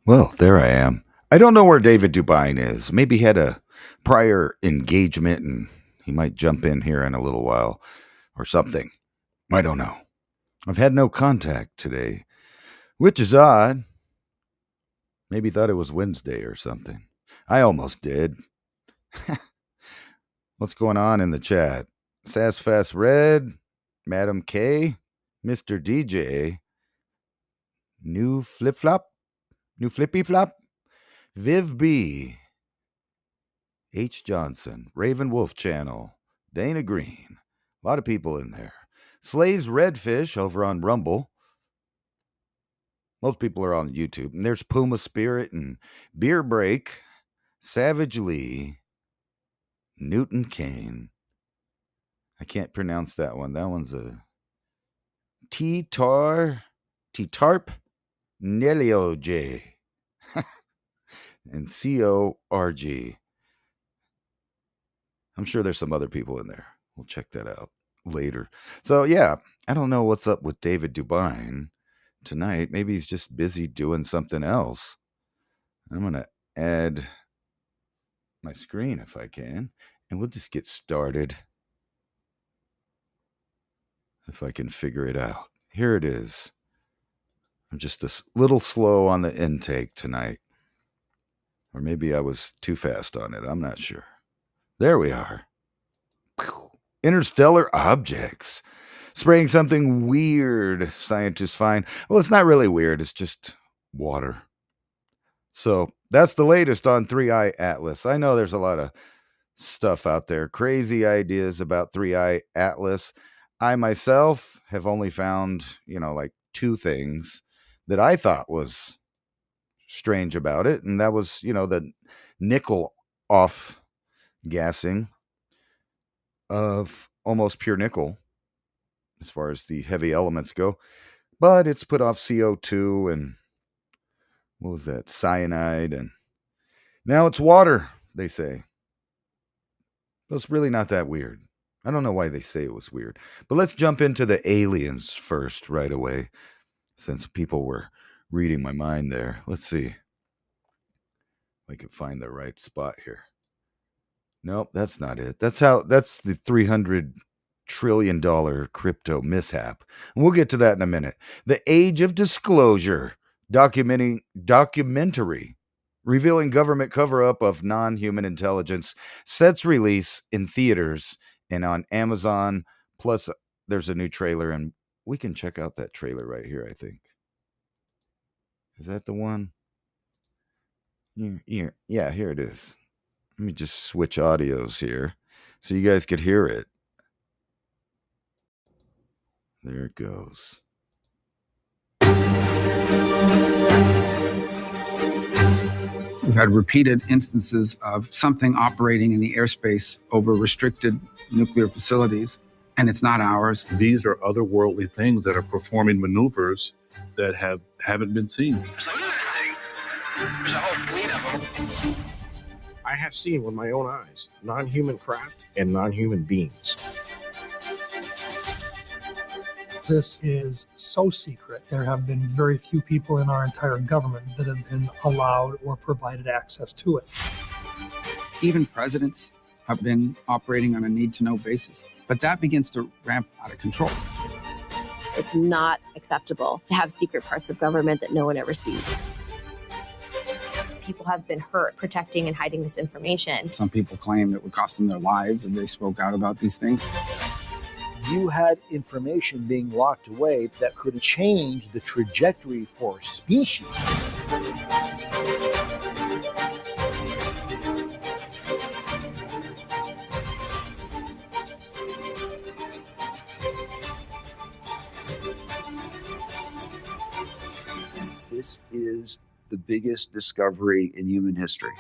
Well, there I am. I don't know where David Dubine is. Maybe he had a prior engagement and he might jump in here in a little while or something. I don't know. I've had no contact today, which is odd. Maybe thought it was Wednesday or something. I almost did. What's going on in the chat? Sassfast Red, Madam K, Mr. DJ, New Flip Flop, New Flippy Flop, Viv B, H. Johnson, Raven Wolf Channel, Dana Green. A lot of people in there. Slay's Redfish over on Rumble. Most people are on YouTube. And there's Puma Spirit and Beer Break, Savage Lee, Newton Kane. I can't pronounce that one. That one's a T-Tarp Nelio J. and C-O-R-G. I'm sure there's some other people in there. We'll check that out later. So, yeah, I don't know what's up with David Dubine tonight. Maybe he's just busy doing something else. I'm going to add my screen if I can, and we'll just get started if I can figure it out. Here it is. I'm just a little slow on the intake tonight. Or maybe I was too fast on it. I'm not sure. There we are. Interstellar objects. Spraying something weird, scientists find. Well, it's not really weird. It's just water. So that's the latest on 3i Atlas. I know there's a lot of stuff out there, crazy ideas about 3i Atlas. I myself have only found, like two things that I thought was strange about it. And that was, the nickel off gassing of almost pure nickel as far as the heavy elements go. But it's put off CO2 and what was that? Cyanide. And now it's water, they say. But it's really not that weird. I don't know why they say it was weird. But let's jump into the aliens first right away, since people were reading my mind there. Let's see if I can find the right spot here. Nope, that's not it. That's the $300 trillion crypto mishap. And we'll get to that in a minute. The Age of Disclosure, documentary revealing government cover-up of non-human intelligence, sets release in theaters and on Amazon. Plus, there's a new trailer, and we can check out that trailer right here, I think. Is that the one? Yeah, here it is. Let me just switch audios here so you guys could hear it. There it goes. We've had repeated instances of something operating in the airspace over restricted nuclear facilities, and it's not ours. These are otherworldly things that are performing maneuvers that haven't been seen. There's a whole fleet of them. I have seen with my own eyes non-human craft and non-human beings. This is so secret. There have been very few people in our entire government that have been allowed or provided access to it. Even presidents have been operating on a need-to-know basis, but that begins to ramp out of control. It's not acceptable to have secret parts of government that no one ever sees. People have been hurt protecting and hiding this information. Some people claim it would cost them their lives if they spoke out about these things. You had information being locked away that could change the trajectory for species. This is the biggest discovery in human history.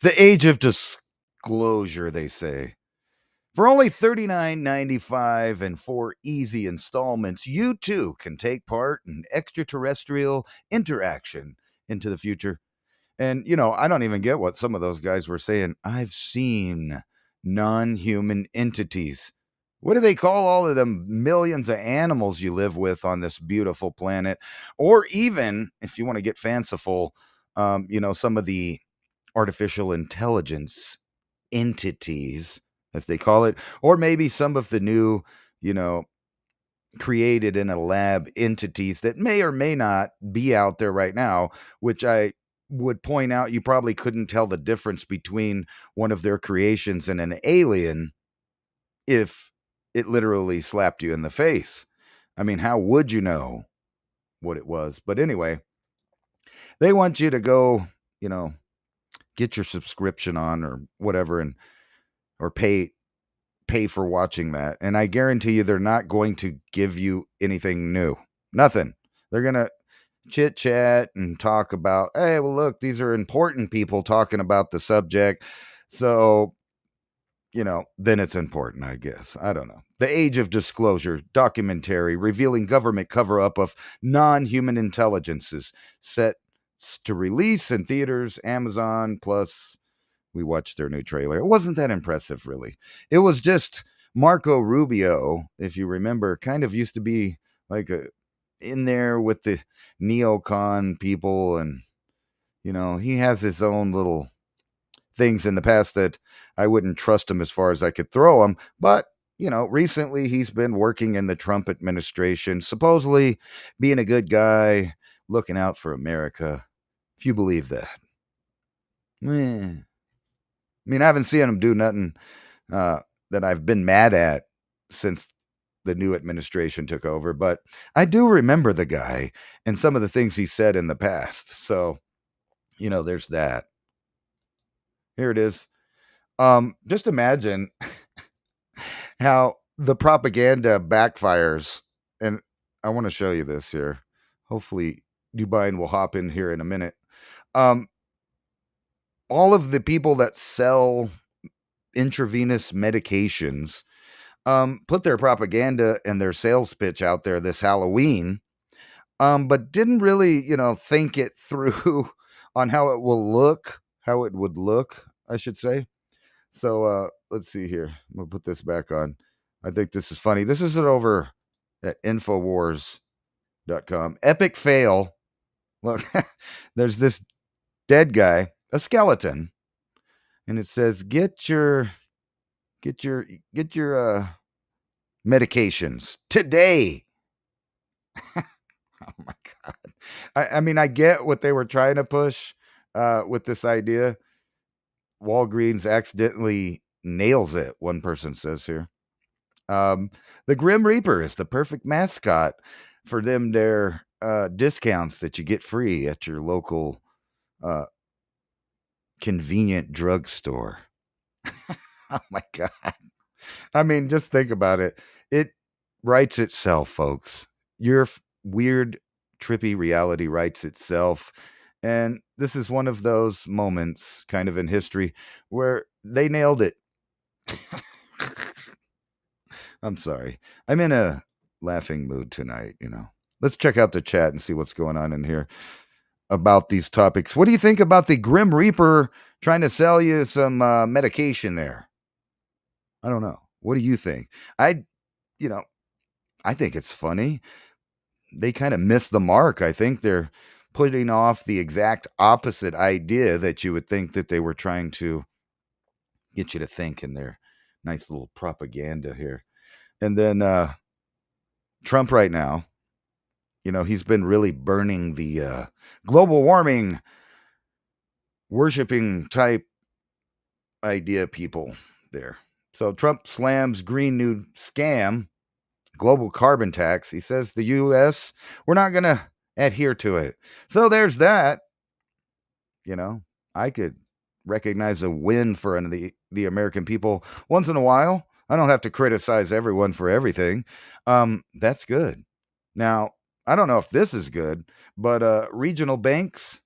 The Age of Disclosure, they say. For only $39.95 and 4 easy installments, you too can take part in extraterrestrial interaction into the future. And, I don't even get what some of those guys were saying. I've seen non-human entities. What do they call all of them millions of animals you live with on this beautiful planet? Or even, if you want to get fanciful, some of the artificial intelligence entities, as they call it, or maybe some of the new, created in a lab entities that may or may not be out there right now, which I would point out you probably couldn't tell the difference between one of their creations and an alien if it literally slapped you in the face. I mean, how would you know what it was? But anyway, they want you to go, get your subscription on or whatever or pay for watching that. And I guarantee you they're not going to give you anything new. Nothing. They're going to chit chat and talk about, hey, well, look, these are important people talking about the subject. So, then it's important, I guess. I don't know. The Age of Disclosure documentary revealing government cover up of non-human intelligences set to release in theaters, Amazon, plus we watched their new trailer. It wasn't that impressive, really. It was just Marco Rubio, if you remember, kind of used to be like in there with the neocon people. And, he has his own little things in the past that I wouldn't trust him as far as I could throw him. But, recently he's been working in the Trump administration, supposedly being a good guy, looking out for America. If you believe that. I mean, I haven't seen him do nothing that I've been mad at since the new administration took over, but I do remember the guy and some of the things he said in the past. So, there's that. Here it is. Just imagine how the propaganda backfires. And I want to show you this here. Hopefully, Dubain will hop in here in a minute. All of the people that sell intravenous medications put their propaganda and their sales pitch out there this Halloween, but didn't really, think it through on how it would look, I should say. So let's see here. I'm going to put this back on. I think this is funny. This is it over at Infowars.com. Epic fail. Look, there's this dead guy, a skeleton, and it says, get your medications today. Oh my God. I mean, I get what they were trying to push with this idea. Walgreens accidentally nails it, one person says here. The Grim Reaper is the perfect mascot for them, their discounts that you get free at your local convenient drugstore. Oh my God. I mean, just think about it. It writes itself, folks. Your weird, trippy reality writes itself. And this is one of those moments kind of in history where they nailed it. I'm sorry. I'm in a laughing mood tonight, Let's check out the chat and see what's going on in here about these topics. What do you think about the Grim Reaper trying to sell you some medication there? I don't know. What do you think? I think it's funny. They kind of missed the mark. I think they're putting off the exact opposite idea that you would think that they were trying to get you to think in their nice little propaganda here. And then Trump right now, he's been really burning the global warming worshiping type idea people there. So Trump slams Green New Scam, global carbon tax. He says the U.S., we're not going to adhere to it. So there's that. I could recognize a win for the American people once in a while. I don't have to criticize everyone for everything. That's good. Now, I don't know if this is good, but regional banks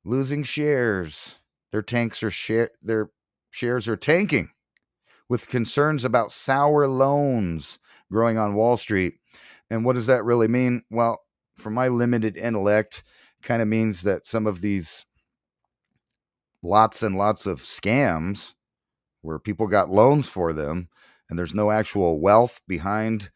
losing shares. Their shares are tanking with concerns about sour loans growing on Wall Street. And what does that really mean? Well, for my limited intellect, kind of means that some of these lots and lots of scams where people got loans for them and there's no actual wealth behind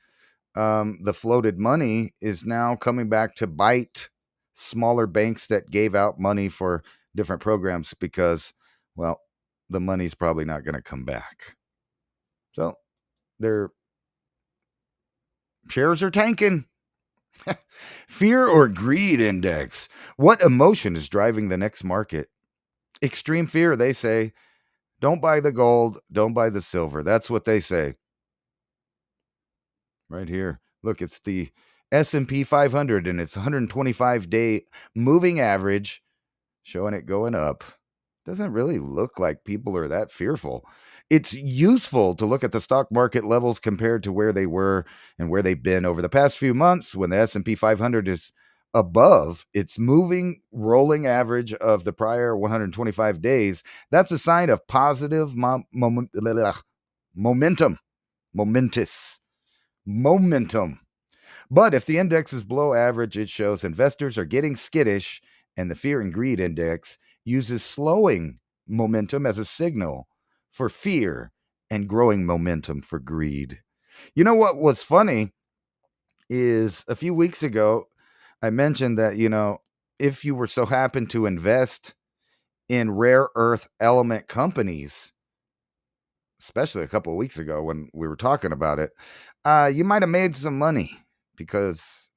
the floated money is now coming back to bite smaller banks that gave out money for different programs because, well, the money's probably not going to come back. So their shares are tanking. Fear or greed index. What emotion is driving the next market? Extreme fear, they say. Don't buy the gold, don't buy the silver. That's what they say. Right here. Look, it's the S&P 500 and its 125-day moving average showing it going up. Doesn't really look like people are that fearful. It's useful to look at the stock market levels compared to where they were and where they've been over the past few months. When the S&P 500 is above its moving rolling average of the prior 125 days, that's a sign of positive momentum. But if the index is below average, it shows investors are getting skittish, and the fear and greed index uses slowing momentum as a signal for fear and growing momentum for greed. You know what was funny is a few weeks ago, I mentioned that, if you were so happen to invest in rare earth element companies, especially a couple of weeks ago when we were talking about it, you might have made some money because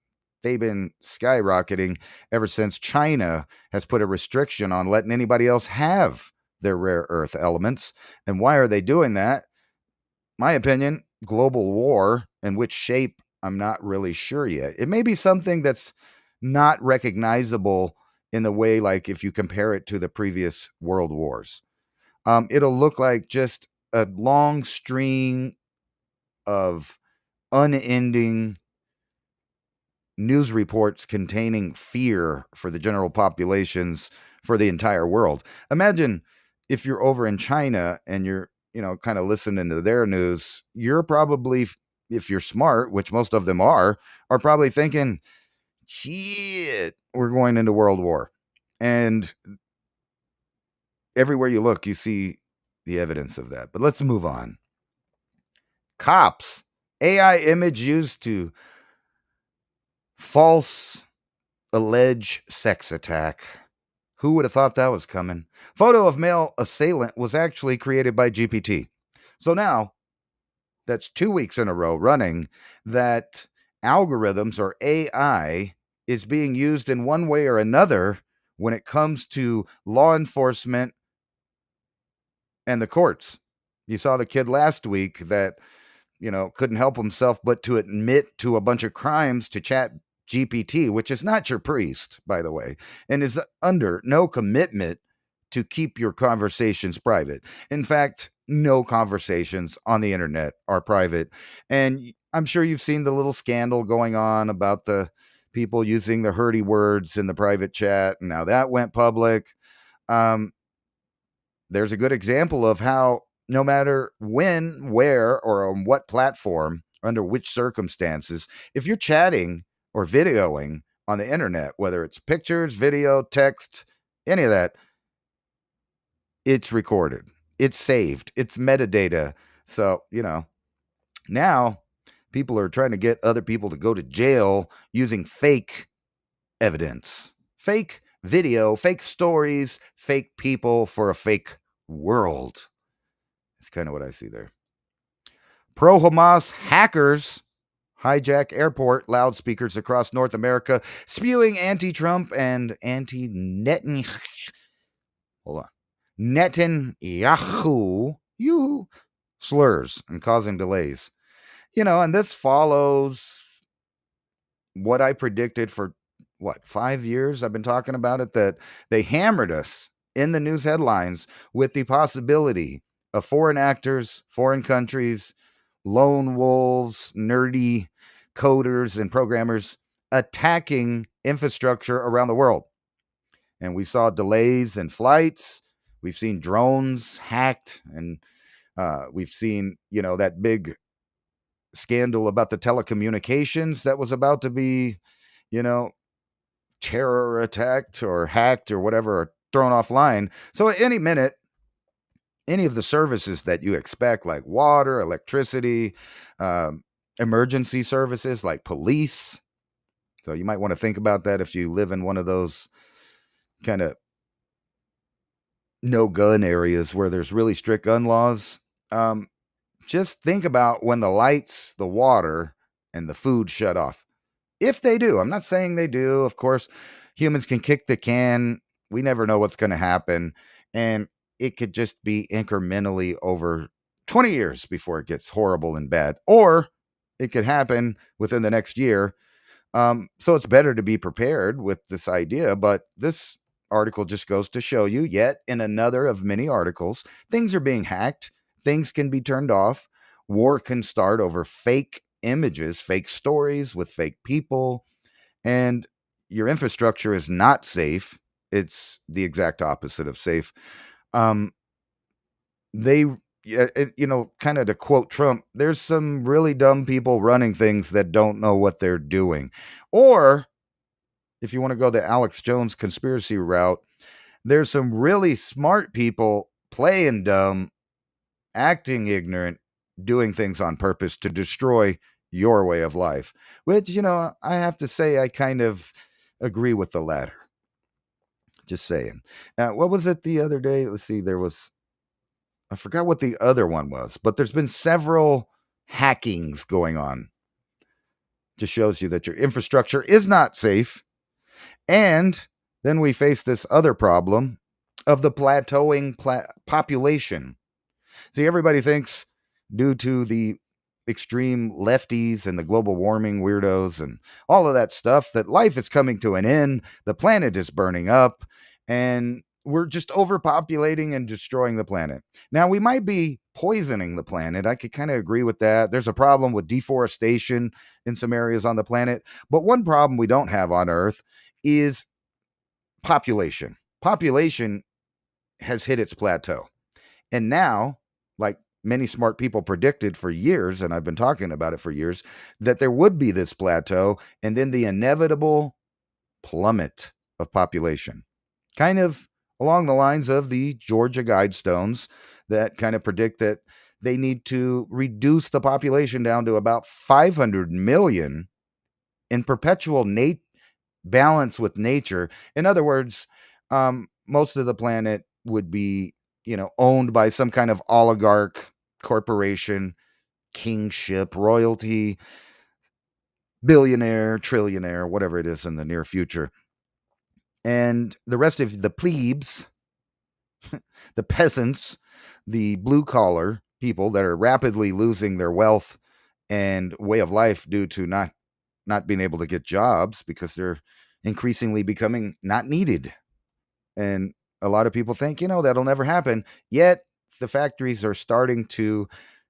they've been skyrocketing ever since China has put a restriction on letting anybody else have their rare earth elements. And why are they doing that? My opinion, global war. In which shape, I'm not really sure yet. It may be something that's not recognizable in the way, like if you compare it to the previous world wars. It'll look like just a long string of unending news reports containing fear for the general populations for the entire world. Imagine if you're over in China and you're, kind of listening to their news, you're probably, if you're smart, which most of them are probably thinking, shit, we're going into world war. And everywhere you look, you see the evidence of that. But let's move on. Cops, AI image used to false allege sex attack. Who would have thought that was coming? Photo of male assailant was actually created by GPT. So now, that's 2 weeks in a row running that algorithms or AI is being used in one way or another when it comes to law enforcement and the courts. You saw the kid last week that couldn't help himself but to admit to a bunch of crimes to Chat GPT, which is not your priest, by the way, and is under no commitment to keep your conversations private. In fact, no conversations on the internet are private. And I'm sure you've seen the little scandal going on about the people using the hurdy words in the private chat. Now that went public. There's a good example of how no matter when, where, or on what platform, under which circumstances, if you're chatting or videoing on the internet, whether it's pictures, video, text, any of that, it's recorded, it's saved, it's metadata. So, now people are trying to get other people to go to jail using fake evidence, fake video, fake stories, fake people for a fake world. That's kind of what I see there. Pro-Hamas hackers hijack airport loudspeakers across North America, spewing anti-Trump and anti-Netanyahu slurs and causing delays. And this follows what I predicted for 5 years. I've been talking about it, that they hammered us in the news headlines with the possibility of foreign actors, foreign countries, lone wolves, nerdy coders and programmers attacking infrastructure around the world. And we saw delays in flights. We've seen drones hacked, and we've seen, that big scandal about the telecommunications that was about to be, terror attacked or hacked or whatever, or thrown offline. So at any minute, any of the services that you expect, like water, electricity, emergency services like police. So you might want to think about that if you live in one of those kind of no gun areas where there's really strict gun laws. Just think about when the lights, the water, and the food shut off. If they do, I'm not saying they do. Of course, humans can kick the can. We never know what's going to happen. And it could just be incrementally over 20 years before it gets horrible and bad. Or it could happen within the next year. So it's better to be prepared with this idea. But this article just goes to show you, yet in another of many articles, things are being hacked. Things can be turned off. War can start over fake images, fake stories with fake people. And your infrastructure is not safe. It's the exact opposite of safe. They, kind of to quote Trump, there's some really dumb people running things that don't know what they're doing. Or if you want to go the Alex Jones conspiracy route, there's some really smart people playing dumb, acting ignorant, doing things on purpose to destroy your way of life, which, I have to say, I kind of agree with the latter. Just saying. What was it the other day? Let's see. I forgot what the other one was, but there's been several hackings going on. Just shows you that your infrastructure is not safe. And then we face this other problem of the plateauing population. See, everybody thinks due to the extreme lefties and the global warming weirdos and all of that stuff that life is coming to an end, the planet is burning up, and we're just overpopulating and destroying the planet. Now, we might be poisoning the planet. I could kind of agree with that. There's a problem with deforestation in some areas on the planet. But one problem we don't have on Earth is population. Population has hit its plateau. And now, like many smart people predicted for years, and I've been talking about it for years, that there would be this plateau and then the inevitable plummet of population. Kind of along the lines of the Georgia Guidestones that kind of predict that they need to reduce the population down to about 500 million in perpetual balance with nature. In other words, most of the planet would be, owned by some kind of oligarch corporation, kingship, royalty, billionaire, trillionaire, whatever it is in the near future. And the rest of the plebes, the peasants, the blue collar people that are rapidly losing their wealth and way of life due to not being able to get jobs because they're increasingly becoming not needed. And a lot of people think, that'll never happen. Yet the factories are starting to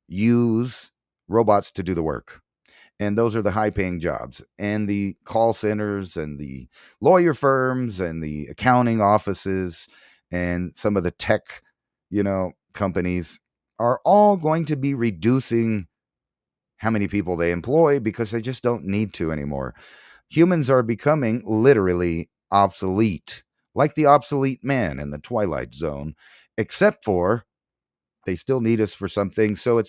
use robots to do the work. And those are the high paying jobs. And the call centers and the lawyer firms and the accounting offices and some of the tech, companies are all going to be reducing how many people they employ because they just don't need to anymore. Humans are becoming literally obsolete, like the obsolete man in the Twilight Zone, except for they still need us for something. So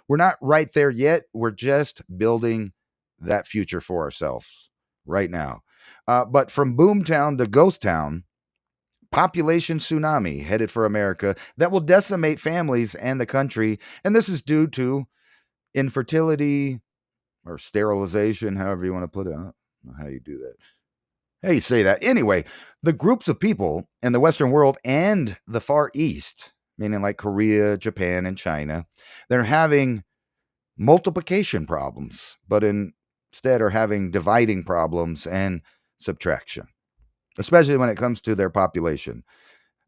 we're not right there yet. We're just building that future for ourselves right now. But from boomtown to ghost town, population tsunami headed for America that will decimate families and the country. And this is due to infertility or sterilization, however you want to put it. I don't know how you do that. How you say that? Anyway, the groups of people in the Western world and the Far East, meaning like Korea, Japan, and China, they're having multiplication problems, but instead are having dividing problems and subtraction, especially when it comes to their population.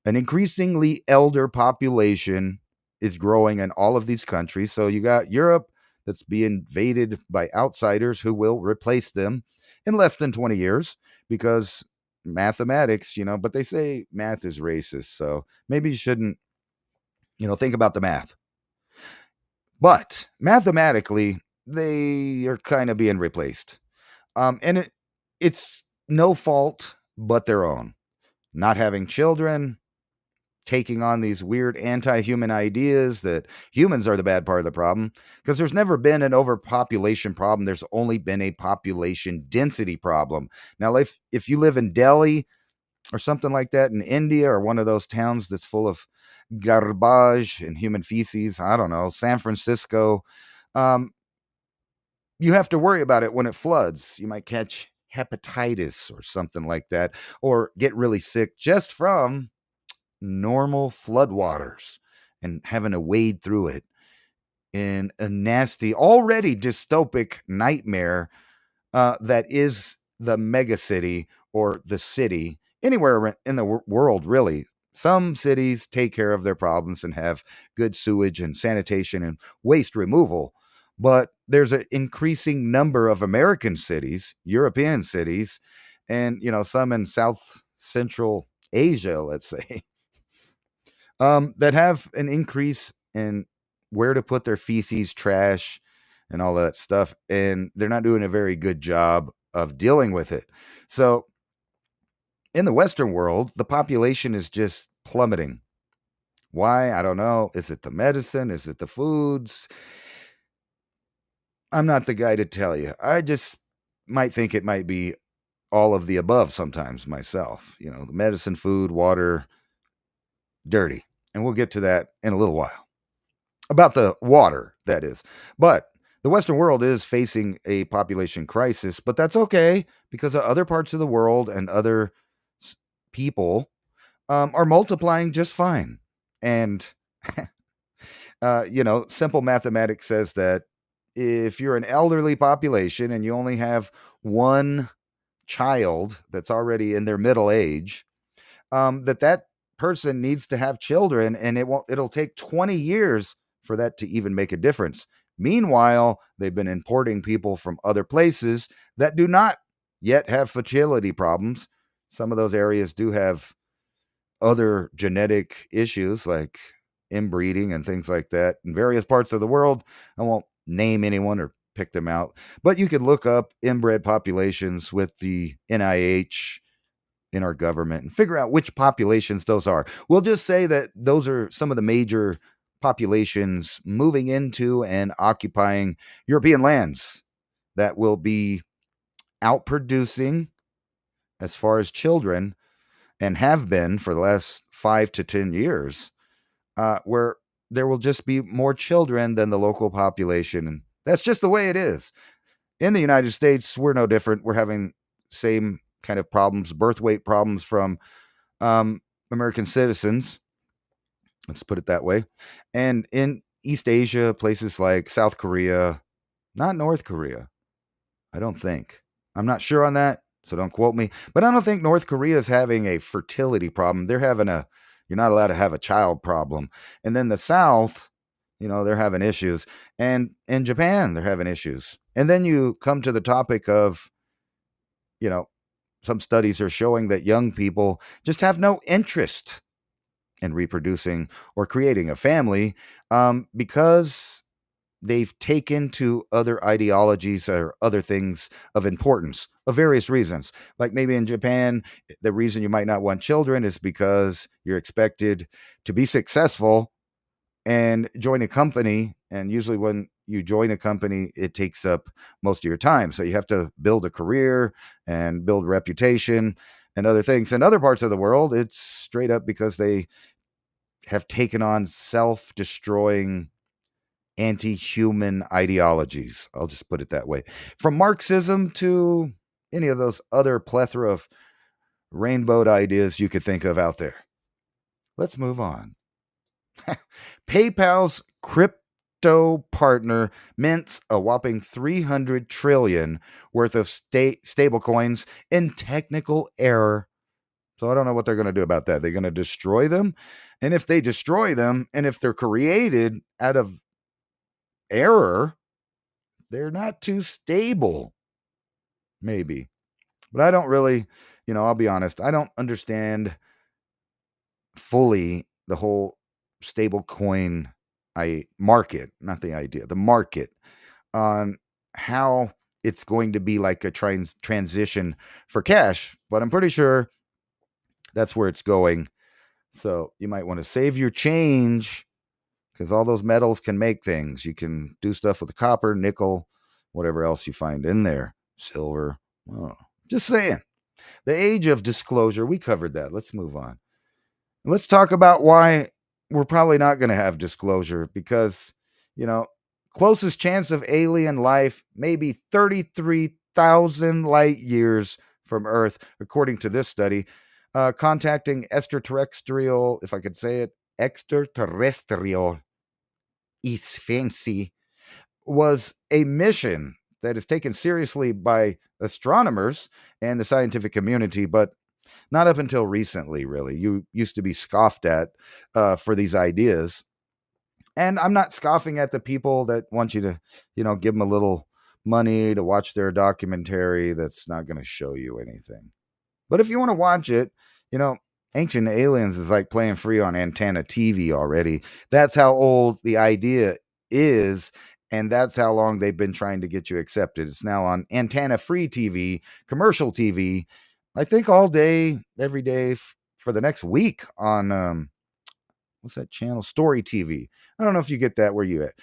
An increasingly elder population is growing in all of these countries. So you got Europe that's being invaded by outsiders who will replace them in less than 20 years because mathematics, but they say math is racist. So maybe you shouldn't, think about the math. But mathematically, they are kind of being replaced. And it's no fault but their own. not having children, taking on these weird anti-human ideas that humans are the bad part of the problem, because there's never been an overpopulation problem. There's only been a population density problem. Now, if you live in Delhi or something like that in India, or one of those towns that's full of garbage and human feces, I don't know, San Francisco, you have to worry about it when it floods. You might catch hepatitis or something like that, or get really sick just from normal floodwaters and having to wade through it in a nasty, already dystopic nightmare that is the megacity, or the city, anywhere in the world, really. Some cities take care of their problems and have good sewage and sanitation and waste removal. But there's an increasing number of American cities, European cities, and, some in South Central Asia, let's say, that have an increase in where to put their feces, trash, and all that stuff. And they're not doing a very good job of dealing with it. So in the Western world, the population is just plummeting. Why? I don't know. Is it the medicine? Is it the foods? I'm not the guy to tell you. I just might think it might be all of the above sometimes myself. The medicine, food, water, dirty. And we'll get to that in a little while. About the water, that is. But the Western world is facing a population crisis, but that's okay, because other parts of the world and other people are multiplying just fine. And, simple mathematics says that if you're an elderly population and you only have one child that's already in their middle age, that person needs to have children, and it'll take 20 years for that to even make a difference. Meanwhile, they've been importing people from other places that do not yet have fertility problems. Some of those areas do have other genetic issues like inbreeding and things like that in various parts of the world. I won't name anyone or pick them out, but you could look up inbred populations with the NIH in our government and figure out which populations those are. We'll just say that those are some of the major populations moving into and occupying European lands that will be outproducing as far as children, and have been for the last 5 to 10 years, where there will just be more children than the local population. And that's just the way it is. In the United States, we're no different. We're having same kind of problems, birth weight problems from American citizens. Let's put it that way. And in East Asia, places like South Korea, not North Korea, I don't think. I'm not sure on that, so don't quote me. But I don't think North Korea is having a fertility problem. They're having you're not allowed to have a child problem. And then the South, they're having issues. And in Japan, they're having issues. And then you come to the topic of, some studies are showing that young people just have no interest in reproducing or creating a family, because they've taken to other ideologies or other things of importance of various reasons. Like maybe in Japan, the reason you might not want children is because you're expected to be successful and join a company. And usually when you join a company, it takes up most of your time. So you have to build a career and build reputation and other things. In other parts of the world, it's straight up because they have taken on self-destroying anti-human ideologies. I'll just put it that way. From Marxism to any of those other plethora of rainbowed ideas you could think of out there. Let's move on. PayPal's crypto partner mints a whopping 300 trillion worth of stable coins in technical error. So I don't know what they're going to do about that. They're going to destroy them. And if they destroy them, and if they're created out of error, they're not too stable. Maybe. But I don't really, I'll be honest, I don't understand fully the whole stable coin market, not the idea, the market, on how it's going to be like a transition for cash. But I'm pretty sure That's where it's going. So you might want to save your change because all those metals can make things. You can do stuff with the copper, nickel, whatever else you find in there, silver. Oh, just saying. The age of disclosure, we covered that. Let's move on. Let's talk about why we're probably not going to have disclosure because, closest chance of alien life may be 33,000 light years from Earth, according to this study. Contacting extraterrestrial, if I could say it, extraterrestrial, it's fancy, was a mission that is taken seriously by astronomers and the scientific community, but not up until recently, really. You used to be scoffed at for these ideas. And I'm not scoffing at the people that want you to, give them a little money to watch their documentary that's not going to show you anything. But if you want to watch it, Ancient Aliens is like playing free on antenna TV already. That's how old the idea is. And that's how long they've been trying to get you accepted. It's now on antenna free TV, commercial TV, I think all day, every day for the next week on, what's that channel? Story TV. I don't know if you get that where you at.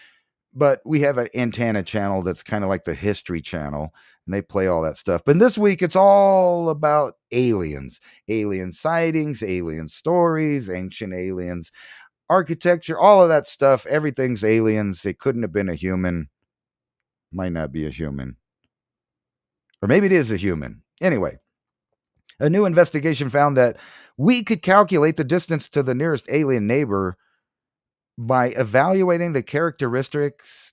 But we have an antenna channel that's kind of like the History Channel, and they play all that stuff. But this week, it's all about aliens, alien sightings, alien stories, ancient aliens, architecture, all of that stuff. Everything's aliens. It couldn't have been a human. Might not be a human. Or maybe it is a human. Anyway, a new investigation found that we could calculate the distance to the nearest alien neighbor by evaluating the characteristics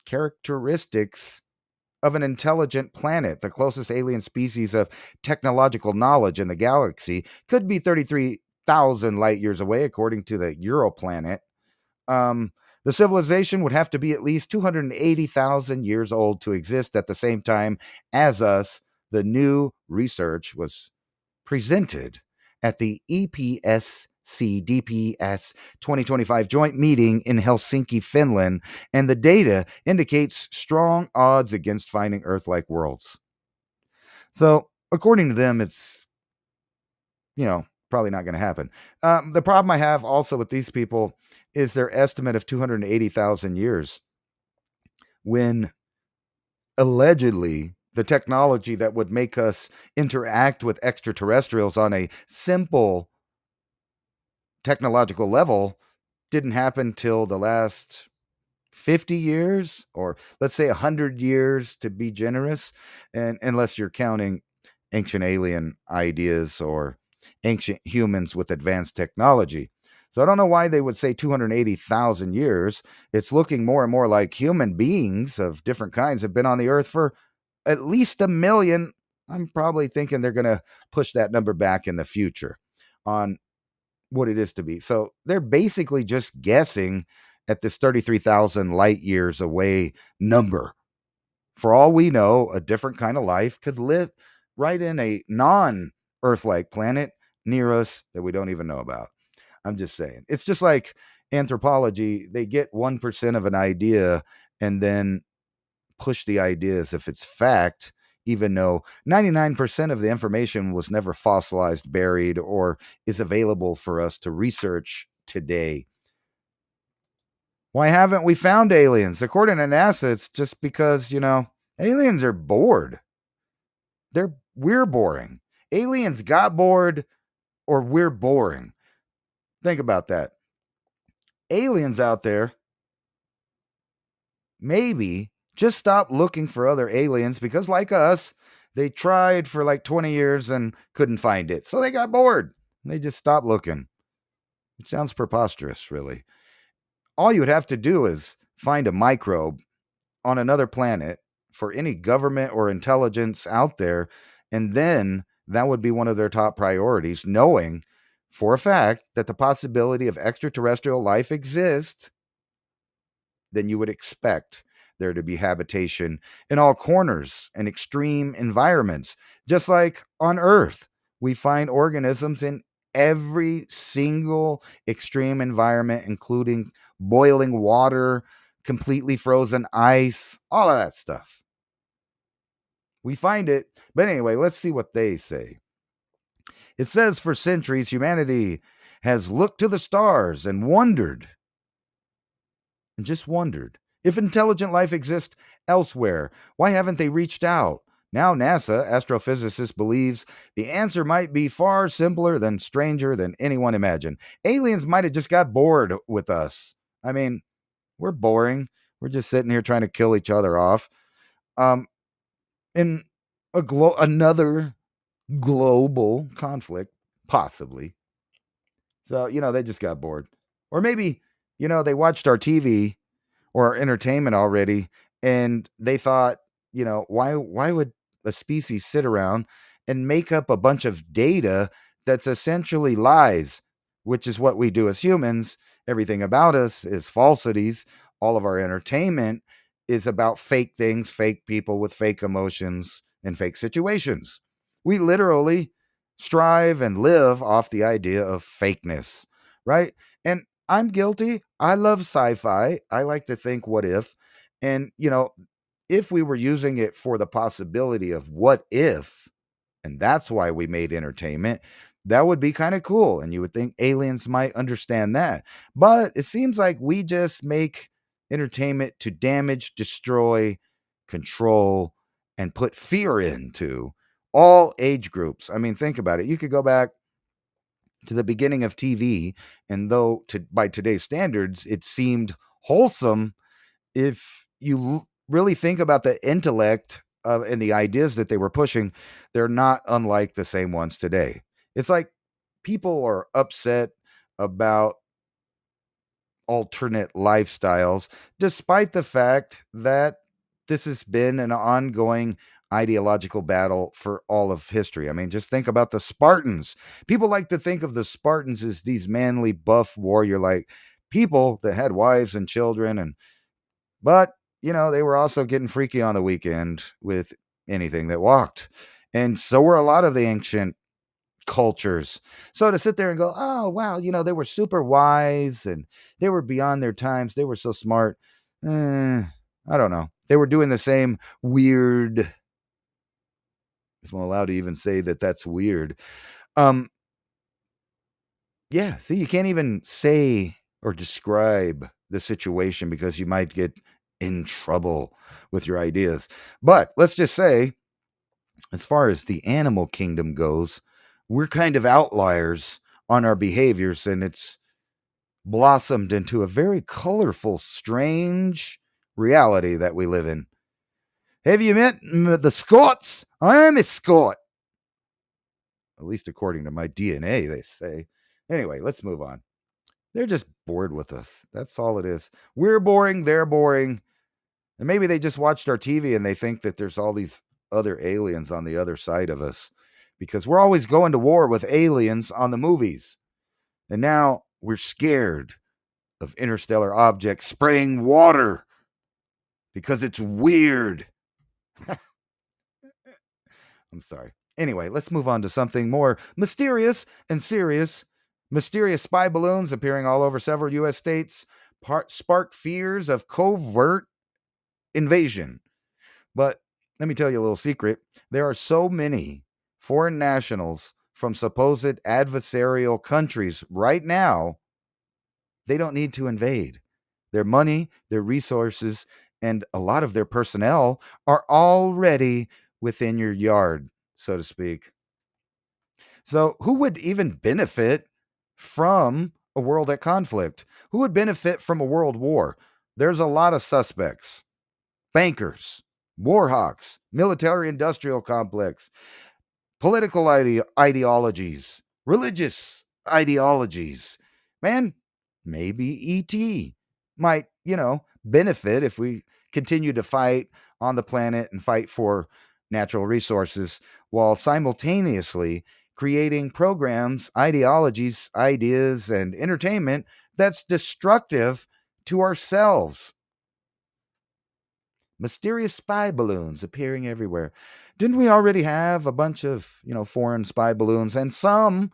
of an intelligent planet. The closest alien species of technological knowledge in the galaxy could be 33,000 light years away, according to the Europlanet. The civilization would have to be at least 280,000 years old to exist at the same time as us. The new research was presented at the EPSC-DPS 2025 joint meeting in Helsinki, Finland, and the data indicates strong odds against finding Earth-like worlds. So, according to them, it's, probably not going to happen. The problem I have also with these people is their estimate of 280,000 years, when allegedly the technology that would make us interact with extraterrestrials on a simple technological level didn't happen till the last 50 years, or let's say 100 years to be generous, and unless you're counting ancient alien ideas or ancient humans with advanced technology. So I don't know why they would say 280,000 years. It's looking more and more like human beings of different kinds have been on the earth for at least 1 million. I'm probably thinking they're going to push that number back in the future on what it is to be. So they're basically just guessing at this 33,000 light years away number. For all we know, a different kind of life could live right in a non-Earth-like planet near us that we don't even know about. I'm just saying. It's just like anthropology. They get 1% of an idea and then push the idea as if it's fact, even though 99% of the information was never fossilized, buried, or is available for us to research today. Why haven't we found aliens? According to NASA, it's just because, aliens are bored. We're boring. Aliens got bored, or we're boring. Think about that. Aliens out there maybe just stop looking for other aliens because, like us, they tried for like 20 years and couldn't find it. So they got bored. They just stopped looking. It sounds preposterous, really. All you would have to do is find a microbe on another planet for any government or intelligence out there, and then that would be one of their top priorities, knowing for a fact that the possibility of extraterrestrial life exists. Then you would expect there to be habitation in all corners and extreme environments. Just like on Earth, we find organisms in every single extreme environment, including boiling water, completely frozen ice, all of that stuff. We find it. But anyway, let's see what they say. It says for centuries, humanity has looked to the stars and wondered, and just wondered, if intelligent life exists elsewhere. Why haven't they reached out? Now NASA, astrophysicist, believes the answer might be far simpler than stranger than anyone imagined. Aliens might have just got bored with us. I mean, we're boring. We're just sitting here trying to kill each other off. In another global conflict, possibly. So, they just got bored. Or maybe, they watched our TV or our entertainment already, and they thought, why would a species sit around and make up a bunch of data that's essentially lies, which is what we do as humans. Everything about us is falsities. All of our entertainment is about fake things, fake people with fake emotions and fake situations. We literally strive and live off the idea of fakeness, right? And I'm guilty. I love sci-fi. I like to think what if. And, if we were using it for the possibility of what if, and that's why we made entertainment, that would be kind of cool. And you would think aliens might understand that. But it seems like we just make entertainment to damage, destroy, control, and put fear into all age groups. I mean, think about it. You could go back to the beginning of TV, and though by today's standards, it seemed wholesome, if you really think about the intellect and the ideas that they were pushing, they're not unlike the same ones today. It's like people are upset about alternate lifestyles, despite the fact that this has been an ongoing ideological battle for all of history. I mean, just think about the Spartans. People like to think of the Spartans as these manly, buff, warrior-like people that had wives and children, but they were also getting freaky on the weekend with anything that walked. And so were a lot of the ancient cultures. So to sit there and go, oh, wow, they were super wise and they were beyond their times. They were so smart. I don't know. They were doing the same weird, if I'm allowed to even say that that's weird. Yeah, see, you can't even say or describe the situation because you might get in trouble with your ideas. But let's just say, as far as the animal kingdom goes, we're kind of outliers on our behaviors, and it's blossomed into a very colorful, strange reality that we live in. Have you met the Scots? I am a Scot. At least according to my DNA, they say. Anyway, let's move on. They're just bored with us. That's all it is. We're boring. They're boring. And maybe they just watched our TV and they think that there's all these other aliens on the other side of us, because we're always going to war with aliens on the movies. And now we're scared of interstellar objects spraying water because it's weird. I'm sorry. Anyway, let's move on to something more mysterious and serious. Mysterious spy balloons appearing all over several U.S. states spark fears of covert invasion. But let me tell you a little secret. There are so many foreign nationals from supposed adversarial countries right now, they don't need to invade. Their money, their resources, and a lot of their personnel are already within your yard, so to speak. So who would even benefit from a world at conflict? Who would benefit from a world war? There's a lot of suspects. Bankers, war hawks, military-industrial complex, political ideologies, religious ideologies. Man, maybe ET might, benefit if we continue to fight on the planet and fight for natural resources while simultaneously creating programs, ideologies, ideas, and entertainment that's destructive to ourselves. Mysterious spy balloons appearing everywhere. Didn't we already have a bunch of, foreign spy balloons, and some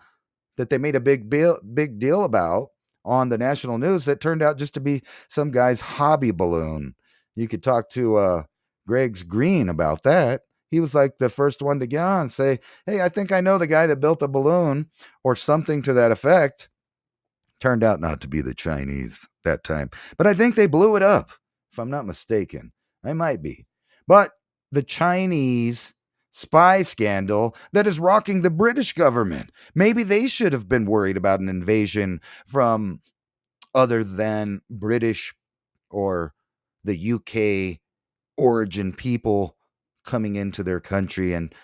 that they made a big deal about on the national news that turned out just to be some guy's hobby balloon? You could talk to Greg's Green about that. He was like the first one to get on and say, hey, I think I know the guy that built a balloon or something to that effect. Turned out not to be the Chinese that time. But I think they blew it up, if I'm not mistaken. I might be. But the Chinese spy scandal that is rocking the British government. Maybe they should have been worried about an invasion from other than British or the UK origin people coming into their country and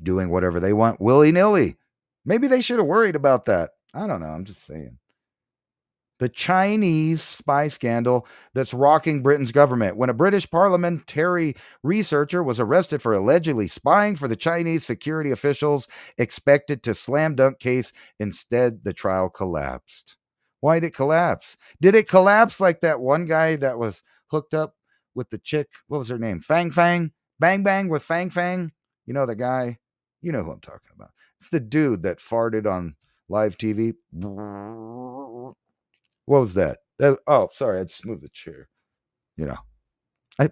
doing whatever they want willy-nilly. Maybe they should have worried about that. I don't know. I'm just saying. The Chinese spy scandal that's rocking Britain's government. When a British parliamentary researcher was arrested for allegedly spying for the Chinese security officials expected to slam dunk case, instead the trial collapsed. Why did it collapse? Did it collapse like that one guy that was hooked up with the chick? What was her name? Fang Fang? Bang Bang with Fang Fang? You know the guy? You know who I'm talking about. It's the dude that farted on live TV. What was that? Oh, sorry, I just moved the chair. You know,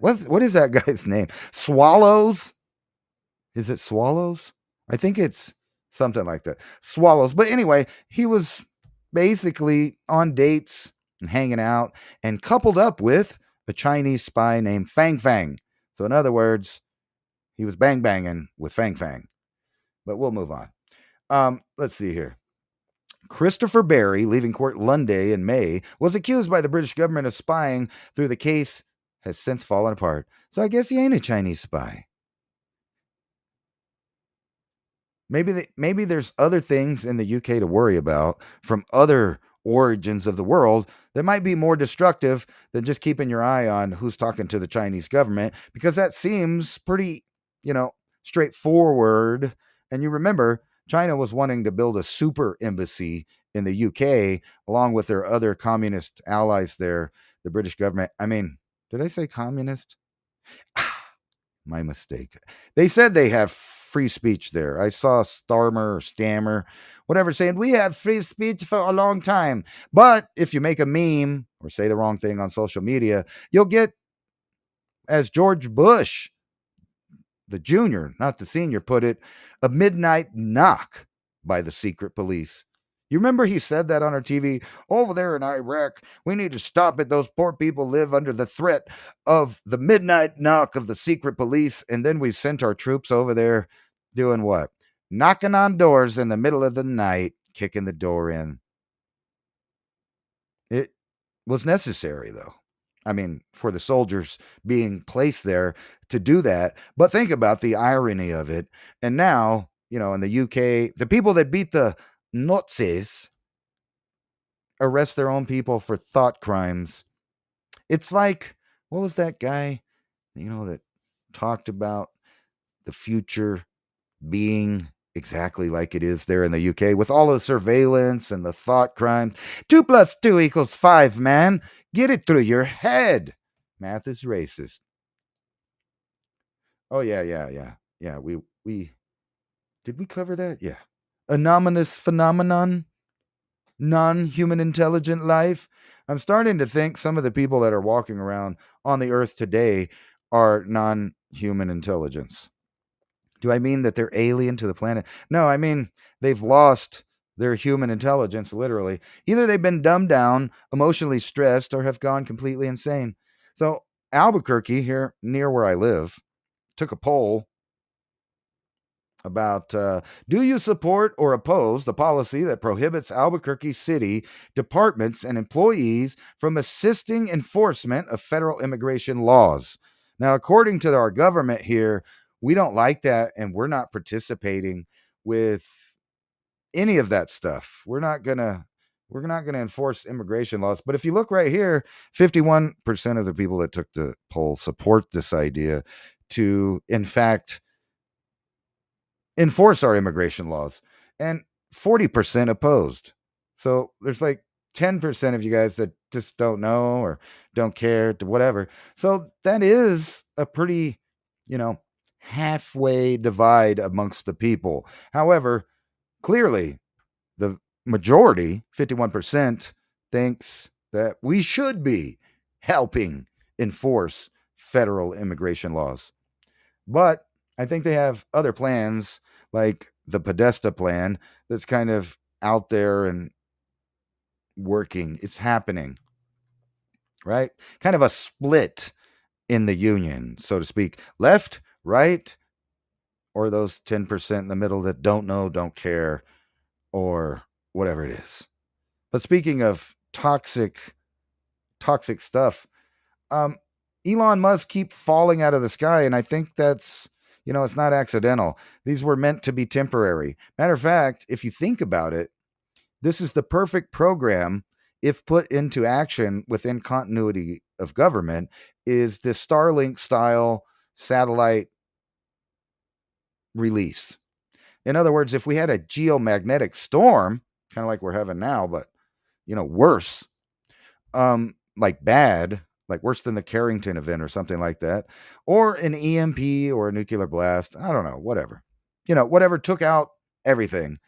what is that guy's name? Swallows? Is it Swallows? I think it's something like that. Swallows. But anyway, he was basically on dates and hanging out and coupled up with a Chinese spy named Fang Fang. So in other words, he was bang banging with Fang Fang. But we'll move on. Let's see here. Christopher Barry, leaving court Monday in May, was accused by the British government of spying through the case, has since fallen apart. So I guess he ain't a Chinese spy. Maybe there's other things in the UK to worry about from other origins of the world that might be more destructive than just keeping your eye on who's talking to the Chinese government, because that seems pretty, straightforward. And you remember, China was wanting to build a super embassy in the UK along with their other communist allies there, the British government. I mean, did I say communist? My mistake. They said they have free speech there. I saw Stammer, whatever, saying we have free speech for a long time. But if you make a meme or say the wrong thing on social media, you'll get, as George Bush, the junior, not the senior, put it, a midnight knock by the secret police. You remember he said that on our TV? Over there in Iraq, we need to stop it. Those poor people live under the threat of the midnight knock of the secret police. And then we sent our troops over there doing what? Knocking on doors in the middle of the night, kicking the door in. It was necessary, though. I mean, for the soldiers being placed there to do that. But think about the irony of it. And now, in the UK, the people that beat the Nazis arrest their own people for thought crimes. It's like, what was that guy, that talked about the future being exactly like it is there in the UK with all the surveillance and the thought crimes? 2 + 2 = 5, man. Get it through your head. Math is racist. Oh, yeah. Yeah, we did we cover that? Yeah. Anomalous phenomenon? Non-human intelligent life? I'm starting to think some of the people that are walking around on the earth today are non-human intelligence. Do I mean that they're alien to the planet? No, I mean they've lost their human intelligence, literally. Either they've been dumbed down, emotionally stressed, or have gone completely insane. So Albuquerque, here near where I live, took a poll about do you support or oppose the policy that prohibits Albuquerque City departments and employees from assisting enforcement of federal immigration laws. Now, according to our government here, we don't like that, and we're not participating with any of that stuff. We're not gonna enforce immigration laws. But if you look right here, 51% of the people that took the poll support this idea to, in fact, enforce our immigration laws, and 40% opposed. So there's like 10% of you guys that just don't know or don't care, to whatever. So that is a pretty, halfway divide amongst the people. However, clearly the majority, 51%, thinks that we should be helping enforce federal immigration laws. But I think they have other plans, like the Podesta plan, that's kind of out there and working. It's happening, right? Kind of a split in the union, so to speak. Left, right, or those 10% in the middle that don't know, don't care, or whatever it is. But speaking of toxic stuff, Elon Musk keep falling out of the sky, and I think that's, it's not accidental. These were meant to be temporary. Matter of fact, if you think about it, this is the perfect program if put into action within continuity of government, is the Starlink style satellite release. In other words, if we had a geomagnetic storm, kind of like we're having now, but worse, like bad, like worse than the Carrington event or something like that, or an EMP or a nuclear blast, I don't know, whatever. Whatever took out everything.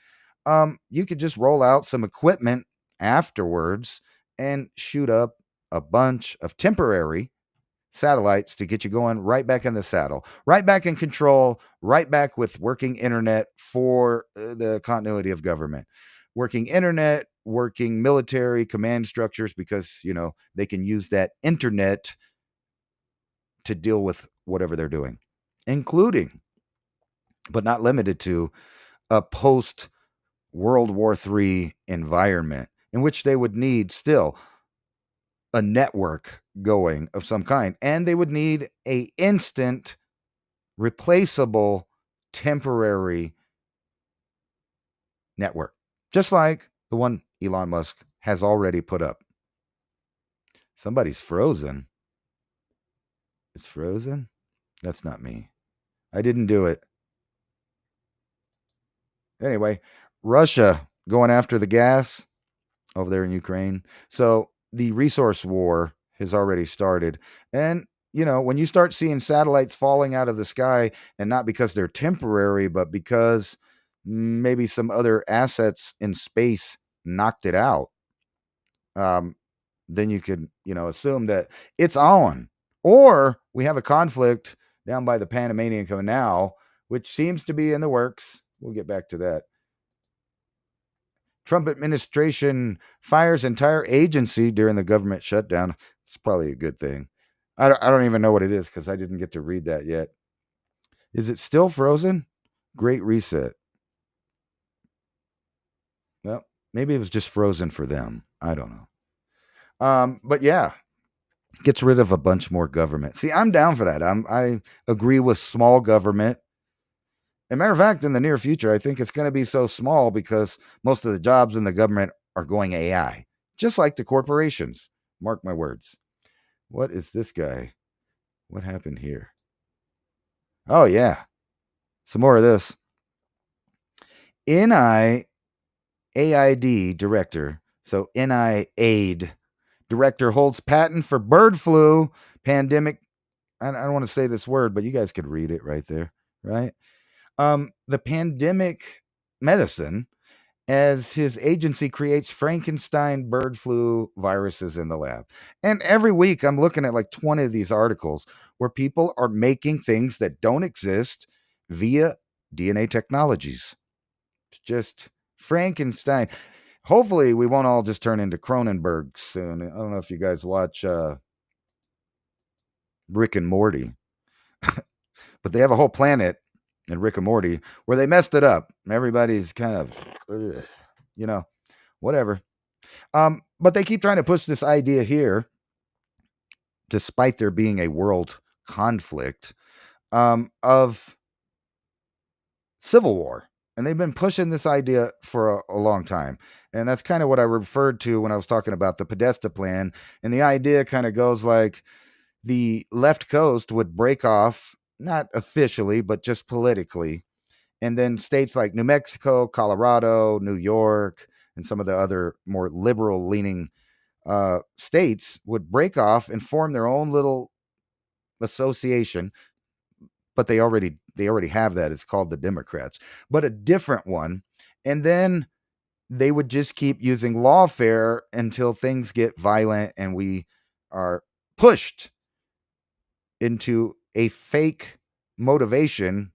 You could just roll out some equipment afterwards and shoot up a bunch of temporary satellites to get you going right back in the saddle, right back in control, right back with working internet for the continuity of government, working internet, working military command structures, because, they can use that internet to deal with whatever they're doing, including, but not limited to, a post World War III environment in which they would need still a network going of some kind, and they would need a instant, replaceable, temporary network, just like the one Elon Musk has already put up. Somebody's frozen. It's frozen? That's not me. I didn't do it. Anyway, Russia going after the gas over there in Ukraine. So the resource war has already started. And, when you start seeing satellites falling out of the sky, and not because they're temporary, but because maybe some other assets in space knocked it out, then you could, assume that it's on. Or we have a conflict down by the Panamanian Canal, which seems to be in the works. We'll get back to that. Trump administration fires entire agency during the government shutdown. It's probably a good thing. I don't even know what it is because I didn't get to read that yet. Is it still frozen? Great reset. Well, maybe it was just frozen for them. I don't know. But yeah, gets rid of a bunch more government. See, I'm down for that. I agree with small government. As a matter of fact, in the near future, I think it's going to be so small because most of the jobs in the government are going AI, just like the corporations. Mark my words. What is this guy? What happened here? Oh, yeah. Some more of this. NIAID director. So NIAID director holds patent for bird flu pandemic. I don't want to say this word, but you guys could read it right there, right? The pandemic medicine, as his agency creates Frankenstein bird flu viruses in the lab. And every week I'm looking at like 20 of these articles where people are making things that don't exist via DNA technologies. It's just Frankenstein. Hopefully we won't all just turn into Cronenberg soon. I don't know if you guys watch Rick and Morty, but they have a whole planet in Rick and Morty where they messed it up. Everybody's kind of, whatever. But they keep trying to push this idea here, despite there being a world conflict, of civil war. And they've been pushing this idea for a long time. And that's kind of what I referred to when I was talking about the Podesta plan. And the idea kind of goes like the left coast would break off, not officially, but just politically. And then states like New Mexico, Colorado, New York, and some of the other more liberal leaning states would break off and form their own little association. But they already have that. It's called the Democrats, but a different one. And then they would just keep using lawfare until things get violent and we are pushed into a fake motivation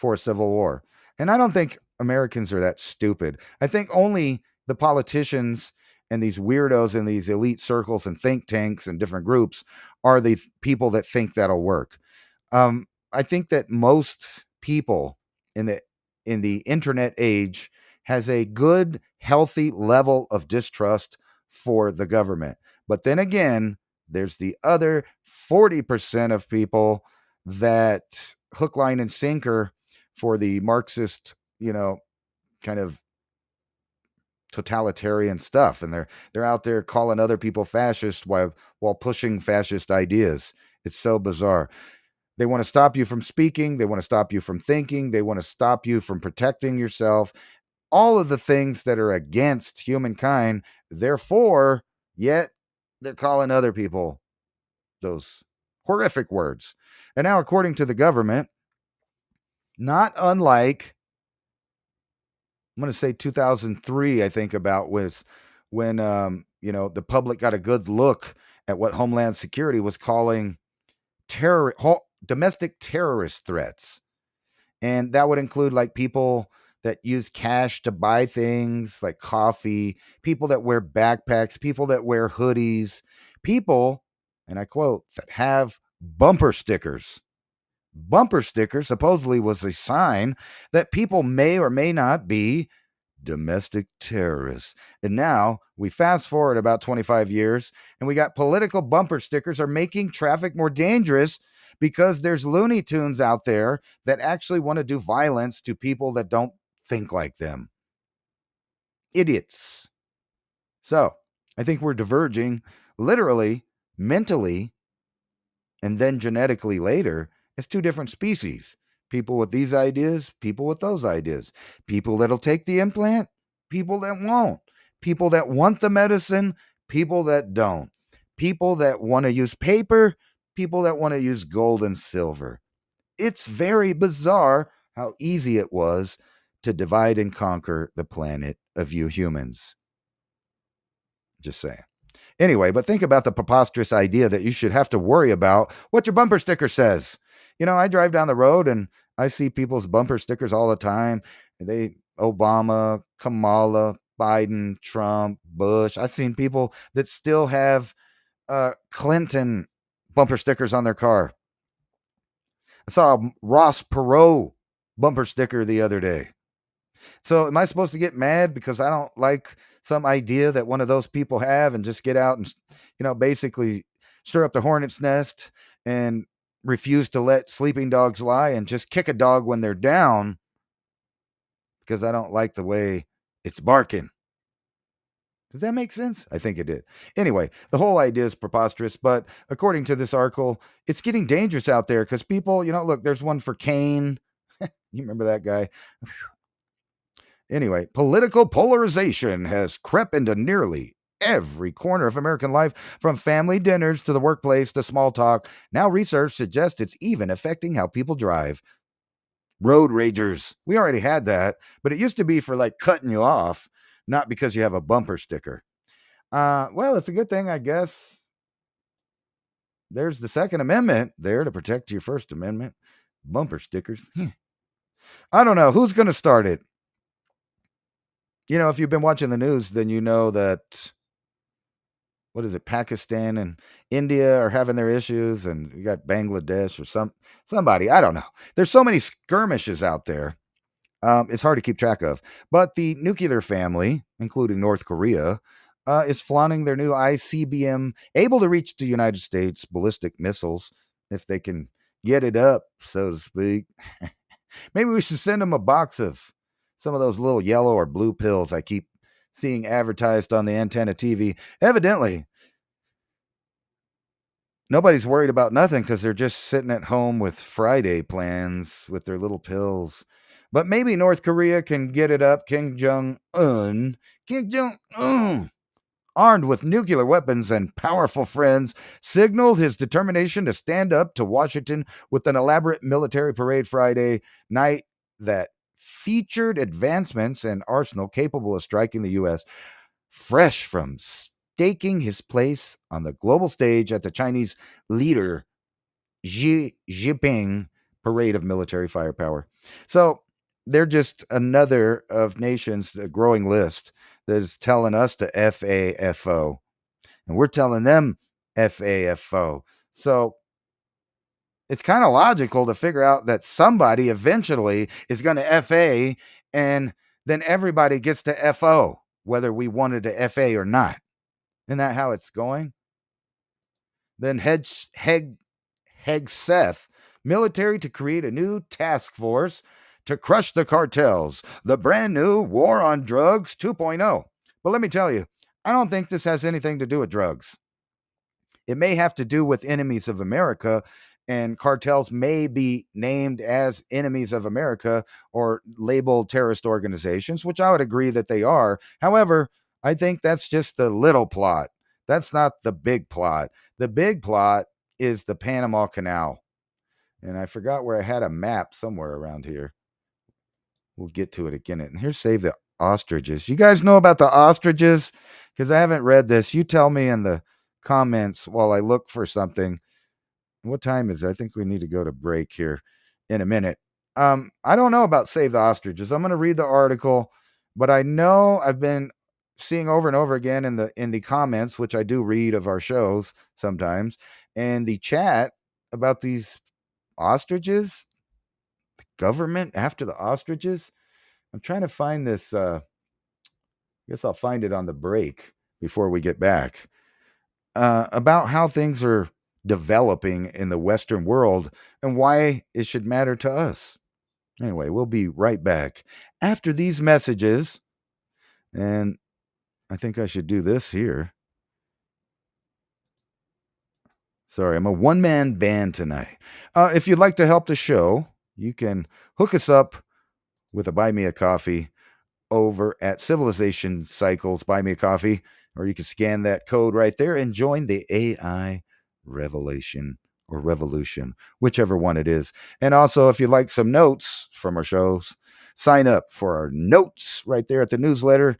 for a civil war. And I don't think Americans are that stupid. I think only the politicians and these weirdos in these elite circles and think tanks and different groups are the people that think that'll work. I think that most people in the internet age has a good, healthy level of distrust for the government. But then again, there's the other 40% of people that hook, line, and sinker for the Marxist, kind of totalitarian stuff, and they're out there calling other people fascist while pushing fascist ideas. It's so bizarre. They want to stop you from speaking, they want to stop you from thinking, they want to stop you from protecting yourself. All of the things that are against humankind, therefore, yet they're calling other people those horrific words. And now, according to the government, not unlike, I'm going to say 2003, I think about was when the public got a good look at what Homeland Security was calling domestic terrorist threats. And that would include like people that use cash to buy things like coffee, people that wear backpacks, people that wear hoodies, people, and I quote, that have bumper stickers. Bumper sticker supposedly was a sign that people may or may not be domestic terrorists. And now we fast forward about 25 years and we got political bumper stickers are making traffic more dangerous because there's Looney Tunes out there that actually want to do violence to people that don't think like them. Idiots. So I think we're diverging literally, mentally, and then genetically later as two different species. People with these ideas, people with those ideas. People that'll take the implant, people that won't. People that want the medicine, people that don't. People that want to use paper, people that want to use gold and silver. It's very bizarre how easy it was to divide and conquer the planet of you humans. Just saying. Anyway, but think about the preposterous idea that you should have to worry about what your bumper sticker says. I drive down the road and I see people's bumper stickers all the time. Obama, Kamala, Biden, Trump, Bush. I've seen people that still have Clinton bumper stickers on their car. I saw a Ross Perot bumper sticker the other day. So am I supposed to get mad because I don't like some idea that one of those people have and just get out and, basically stir up the hornet's nest and refuse to let sleeping dogs lie and just kick a dog when they're down because I don't like the way it's barking? Does that make sense? I think it did. Anyway, the whole idea is preposterous, but according to this article, it's getting dangerous out there because people, look, there's one for Kane. You remember that guy? Anyway, political polarization has crept into nearly every corner of American life, from family dinners to the workplace to small talk. Now research suggests it's even affecting how people drive. Road ragers. We already had that, but it used to be for like cutting you off, not because you have a bumper sticker. Well, it's a good thing, I guess. There's the Second Amendment there to protect your First Amendment. Bumper stickers. I don't know. Who's going to start it? If you've been watching the news, then you know that, Pakistan and India are having their issues, and you got Bangladesh or somebody. I don't know. There's so many skirmishes out there. It's hard to keep track of. But the nuclear family, including North Korea, is flaunting their new ICBM, able to reach the United States ballistic missiles if they can get it up, so to speak. Maybe we should send them a box of some of those little yellow or blue pills I keep seeing advertised on the antenna TV. Evidently, nobody's worried about nothing because they're just sitting at home with Friday plans with their little pills. But maybe North Korea can get it up. Kim Jong-un, armed with nuclear weapons and powerful friends, signaled his determination to stand up to Washington with an elaborate military parade Friday night that featured advancements and arsenal capable of striking the U.S. fresh from staking his place on the global stage at the Chinese leader Xi Jinping parade of military firepower. So they're just another of nations, a growing list that is telling us to FAFO. And we're telling them FAFO. So it's kind of logical to figure out that somebody eventually is going to FA, and then everybody gets to FO, whether we wanted to FA or not. Isn't that how it's going? Then Seth, military to create a new task force to crush the cartels, the brand new War on Drugs 2.0. But let me tell you, I don't think this has anything to do with drugs. It may have to do with enemies of America, and cartels may be named as enemies of America or labeled terrorist organizations, which I would agree that they are. However, I think that's just the little plot. That's not the big plot. The big plot is the Panama Canal. And I forgot where I had a map somewhere around here. We'll get to it again. And here's Save the Ostriches. You guys know about the ostriches? Because I haven't read this. You tell me in the comments while I look for something. What time is it? I think we need to go to break here in a minute. I don't know about Save the Ostriches. I'm going to read the article, but I know I've been seeing over and over again in the comments, which I do read of our shows sometimes, and the chat about these ostriches, the government after the ostriches. I'm trying to find this. I guess I'll find it on the break before we get back. About how things are developing in the Western world and why it should matter to us. Anyway, we'll be right back after these messages. And I think I should do this here. Sorry, I'm a one-man band tonight. If you'd like to help the show, you can hook us up with a Buy Me a Coffee over at Civilization Cycles Buy Me a Coffee, or you can scan that code right there and join the AI revolution, whichever one it is. And also, if you'd like some notes from our shows, sign up for our notes right there at the newsletter.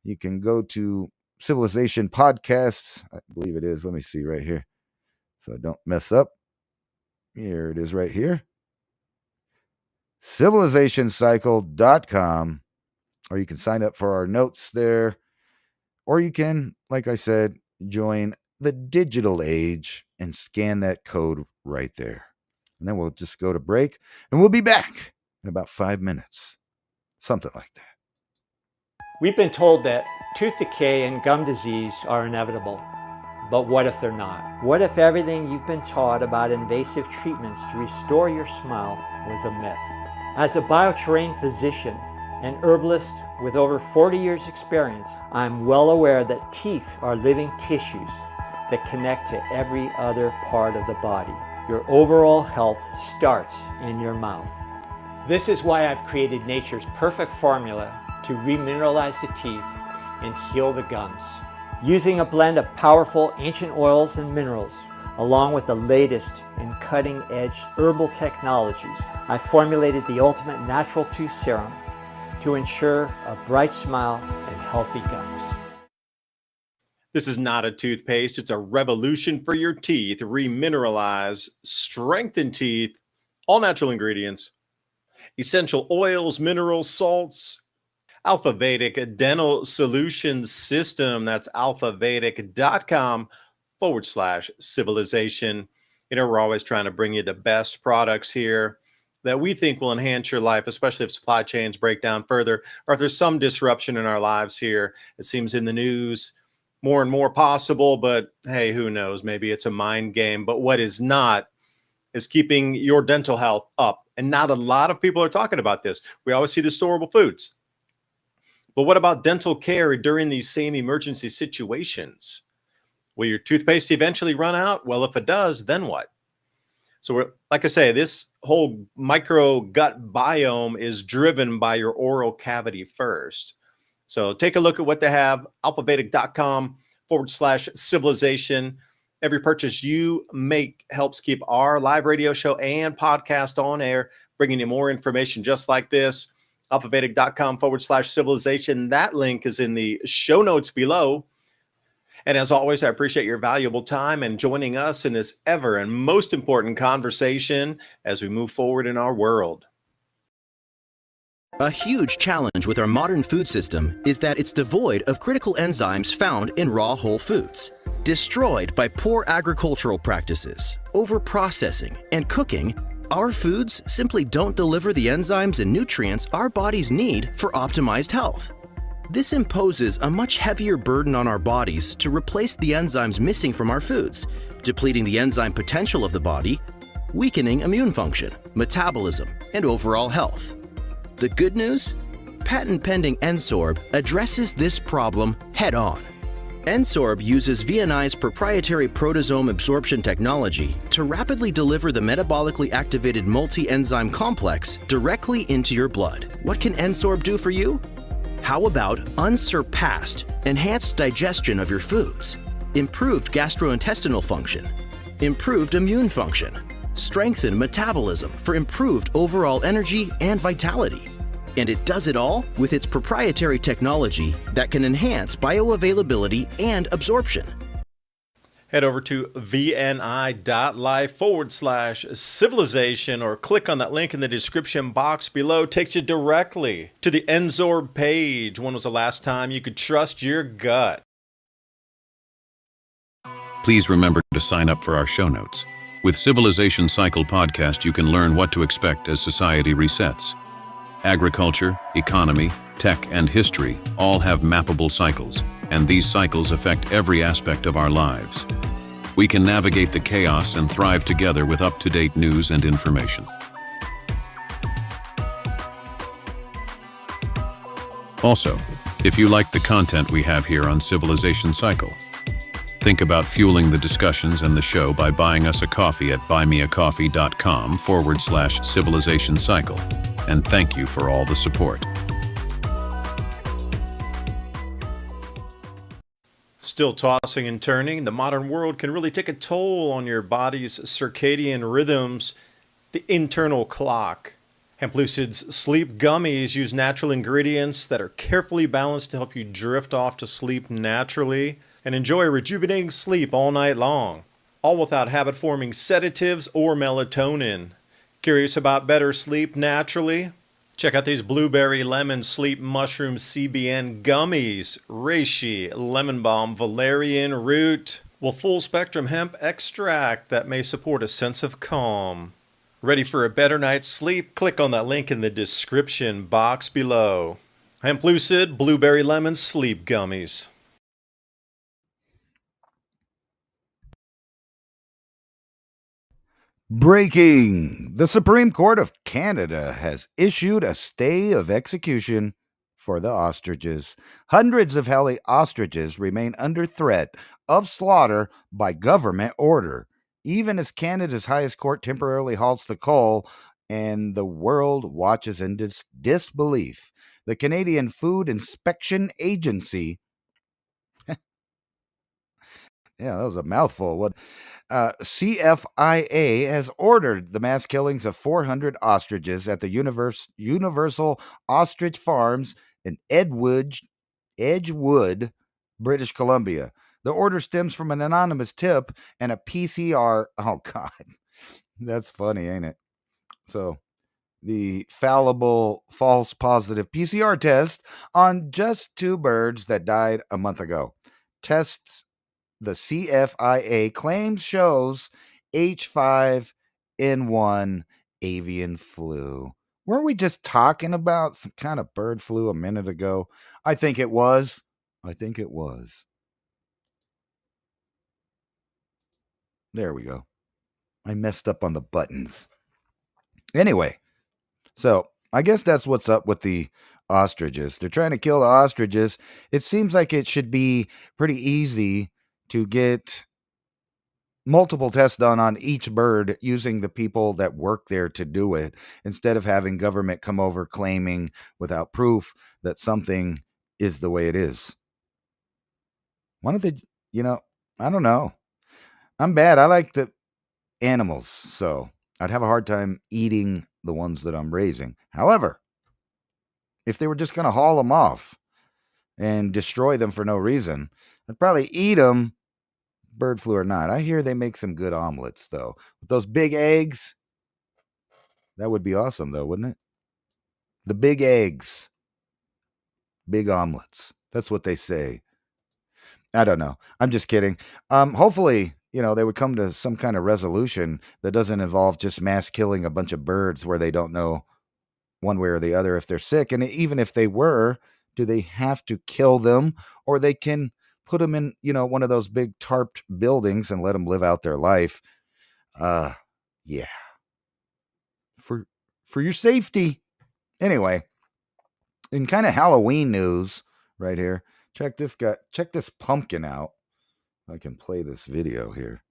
You can go to Civilization Podcasts. I believe it is. Let me see right here so I don't mess up. Here it is right here. civilizationcycle.com, or you can sign up for our notes there, or you can, like I said, join the digital age and scan that code right there. And then we'll just go to break, and we'll be back in about 5 minutes, something like that. We've been told that tooth decay and gum disease are inevitable. But what if they're not? What if everything you've been taught about invasive treatments to restore your smile was a myth? As a bio-trained physician and herbalist with over 40 years experience, I'm well aware that teeth are living tissues that connect to every other part of the body. Your overall health starts in your mouth. This is why I've created nature's perfect formula to remineralize the teeth and heal the gums. Using a blend of powerful ancient oils and minerals, along with the latest and cutting-edge herbal technologies, I formulated the ultimate natural tooth serum to ensure a bright smile and healthy gums. This is not a toothpaste. It's a revolution for your teeth. Remineralize, strengthen teeth, all natural ingredients, essential oils, minerals, salts, Alfa Vedic Dental Solutions System. That's alfavedic.com/civilization. You know, we're always trying to bring you the best products here that we think will enhance your life, especially if supply chains break down further, or if there's some disruption in our lives here. It seems in the news more and more possible, but hey, who knows? Maybe it's a mind game. But what is not is keeping your dental health up. And not a lot of people are talking about this. We always see the storable foods. But what about dental care during these same emergency situations? Will your toothpaste eventually run out? Well, if it does, then what? So like I say, this whole micro gut biome is driven by your oral cavity first. So take a look at what they have, alfavedic.com/civilization. Every purchase you make helps keep our live radio show and podcast on air, bringing you more information just like this. alfavedic.com/civilization. That link is in the show notes below. And as always, I appreciate your valuable time and joining us in this ever and most important conversation as we move forward in our world. A huge challenge with our modern food system is that it's devoid of critical enzymes found in raw whole foods. Destroyed by poor agricultural practices, overprocessing, and cooking, our foods simply don't deliver the enzymes and nutrients our bodies need for optimized health. This imposes a much heavier burden on our bodies to replace the enzymes missing from our foods, depleting the enzyme potential of the body, weakening immune function, metabolism, and overall health. The good news? Patent-pending Ensorb addresses this problem head-on. Ensorb uses VNI's proprietary proteasome absorption technology to rapidly deliver the metabolically activated multi-enzyme complex directly into your blood. What can Ensorb do for you? How about unsurpassed, enhanced digestion of your foods, improved gastrointestinal function, improved immune function, strengthened metabolism for improved overall energy and vitality? And it does it all with its proprietary technology that can enhance bioavailability and absorption. Head over to vni.life/civilization or click on that link in the description box below. Takes you directly to the Ensorb page. When was the last time you could trust your gut? Please remember to sign up for our show notes. With Civilization Cycle podcast, you can learn what to expect as society resets. Agriculture, economy, tech, and history all have mappable cycles, and these cycles affect every aspect of our lives. We can navigate the chaos and thrive together with up-to-date news and information. Also, if you like the content we have here on Civilization Cycle, think about fueling the discussions and the show by buying us a coffee at buymeacoffee.com/Civilization Cycle. And thank you for all the support. Still tossing and turning, the modern world can really take a toll on your body's circadian rhythms, the internal clock. Hemplucid's Sleep Gummies use natural ingredients that are carefully balanced to help you drift off to sleep naturally and enjoy rejuvenating sleep all night long, all without habit-forming sedatives or melatonin. Curious about better sleep naturally? Check out these blueberry lemon sleep mushroom CBN gummies, reishi, lemon balm, valerian root, with full spectrum hemp extract that may support a sense of calm. Ready for a better night's sleep? Click on that link in the description box below. Hemplucid blueberry lemon sleep gummies. Breaking! The Supreme Court of Canada has issued a stay of execution for the ostriches. Hundreds of heli ostriches remain under threat of slaughter by government order, even as Canada's highest court temporarily halts the cull and the world watches in disbelief. The Canadian Food Inspection Agency, yeah, that was a mouthful. What? CFIA has ordered the mass killings of 400 ostriches at the Universal Ostrich Farms in Edgewood, British Columbia. The order stems from an anonymous tip and a PCR. Oh, God. That's funny, ain't it? So, the fallible false positive PCR test on just 2 birds that died a month ago. Tests the CFIA claims shows H5N1 avian flu. Weren't we just talking about some kind of bird flu a minute ago? I think it was. There we go. I messed up on the buttons. Anyway, so I guess that's what's up with the ostriches. They're trying to kill the ostriches. It seems like it should be pretty easy to get multiple tests done on each bird using the people that work there to do it, instead of having government come over claiming without proof that something is the way it is. One of the, I don't know. I'm bad. I like the animals, so I'd have a hard time eating the ones that I'm raising. However, if they were just going to haul them off and destroy them for no reason, I'd probably eat them, bird flu or not. I hear they make some good omelets, though. With those big eggs, that would be awesome, though, wouldn't it? The big eggs, big omelets. That's what they say. I don't know. I'm just kidding. Hopefully, they would come to some kind of resolution that doesn't involve just mass killing a bunch of birds where they don't know one way or the other if they're sick. And even if they were, do they have to kill them, or they can put them in, one of those big tarped buildings and let them live out their life? Yeah. For your safety. Anyway, in kind of Halloween news right here, check this pumpkin out. I can play this video here.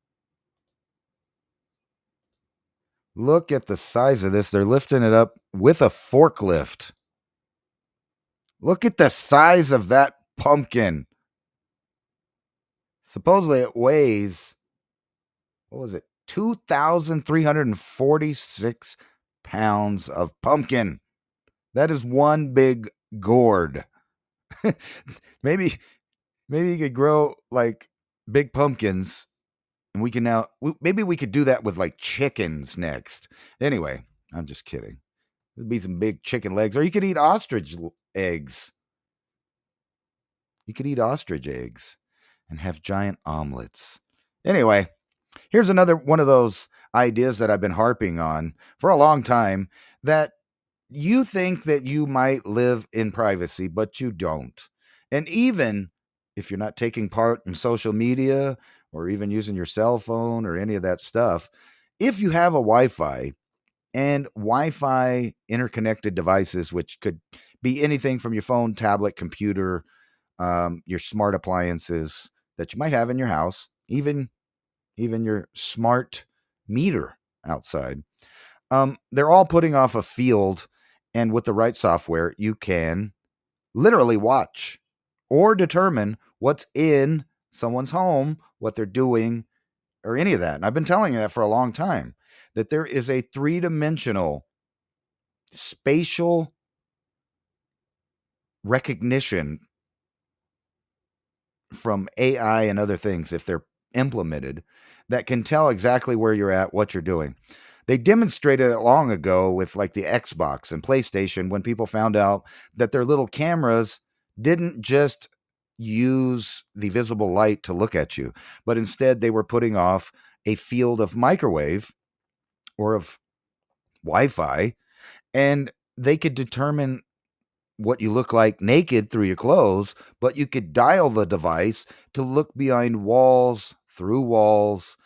Look at the size of this. They're lifting it up with a forklift. Look at the size of that pumpkin. Supposedly it weighs, what was it? 2,346 pounds of pumpkin. That is one big gourd. Maybe you could grow like big pumpkins, and we can maybe we could do that with like chickens next. Anyway, I'm just kidding. There'd be some big chicken legs, or you could eat ostrich eggs. You could eat ostrich eggs and have giant omelets. Anyway, here's another one of those ideas that I've been harping on for a long time, that you think that you might live in privacy, but you don't. And even if you're not taking part in social media or even using your cell phone or any of that stuff, if you have a Wi-Fi and Wi-Fi interconnected devices, which could be anything from your phone, tablet, computer, your smart appliances that you might have in your house, even your smart meter outside, they're all putting off a field. And with the right software, you can literally watch or determine what's in someone's home, what they're doing, or any of that. And I've been telling you that for a long time, that there is a 3-dimensional spatial recognition from AI and other things, if they're implemented, that can tell exactly where you're at, what you're doing. They demonstrated it long ago with like the Xbox and PlayStation, when people found out that their little cameras didn't just use the visible light to look at you, but instead they were putting off a field of microwave or of Wi-Fi, and they could determine what you look like naked through your clothes, but you could dial the device to look behind walls, through walls,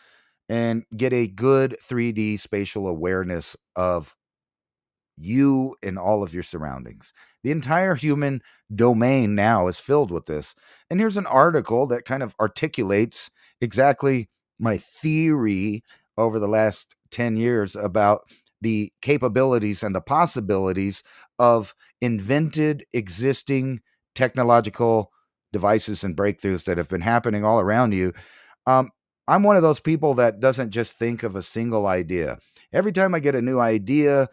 and get a good 3D spatial awareness of you and all of your surroundings. The entire human domain now is filled with this. And here's an article that kind of articulates exactly my theory over the last 10 years about the capabilities and the possibilities of invented, existing technological devices and breakthroughs that have been happening all around you. I'm one of those people that doesn't just think of a single idea. Every time I get a new idea,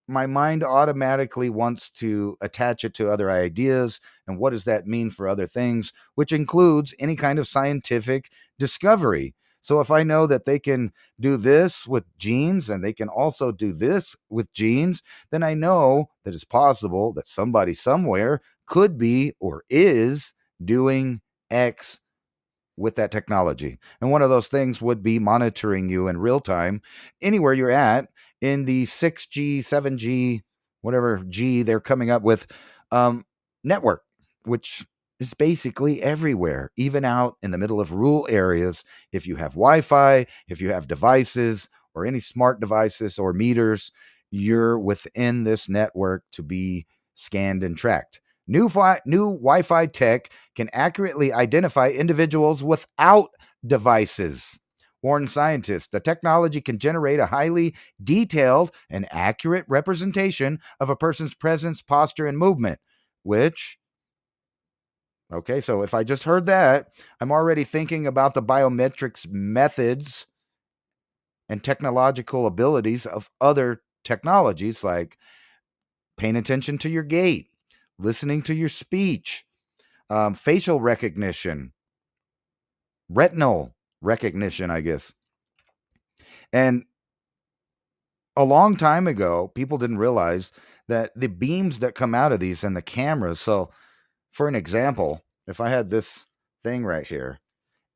my mind automatically wants to attach it to other ideas. And what does that mean for other things, which includes any kind of scientific discovery? So if I know that they can do this with genes and they can also do this with genes, then I know that it's possible that somebody somewhere could be or is doing X with that technology. And one of those things would be monitoring you in real time anywhere you're at in the 6G, 7G, whatever G they're coming up with network, which is basically everywhere, even out in the middle of rural areas. If you have Wi-Fi, if you have devices or any smart devices or meters, you're within this network to be scanned and tracked. New Wi-Fi tech can accurately identify individuals without devices. Warn scientists, the technology can generate a highly detailed and accurate representation of a person's presence, posture, and movement, which, okay, so if I just heard that, I'm already thinking about the biometrics methods and technological abilities of other technologies, like paying attention to your gait, listening to your speech, facial recognition, retinal recognition, I guess. And a long time ago, people didn't realize that the beams that come out of these and the cameras. So, for an example, if I had this thing right here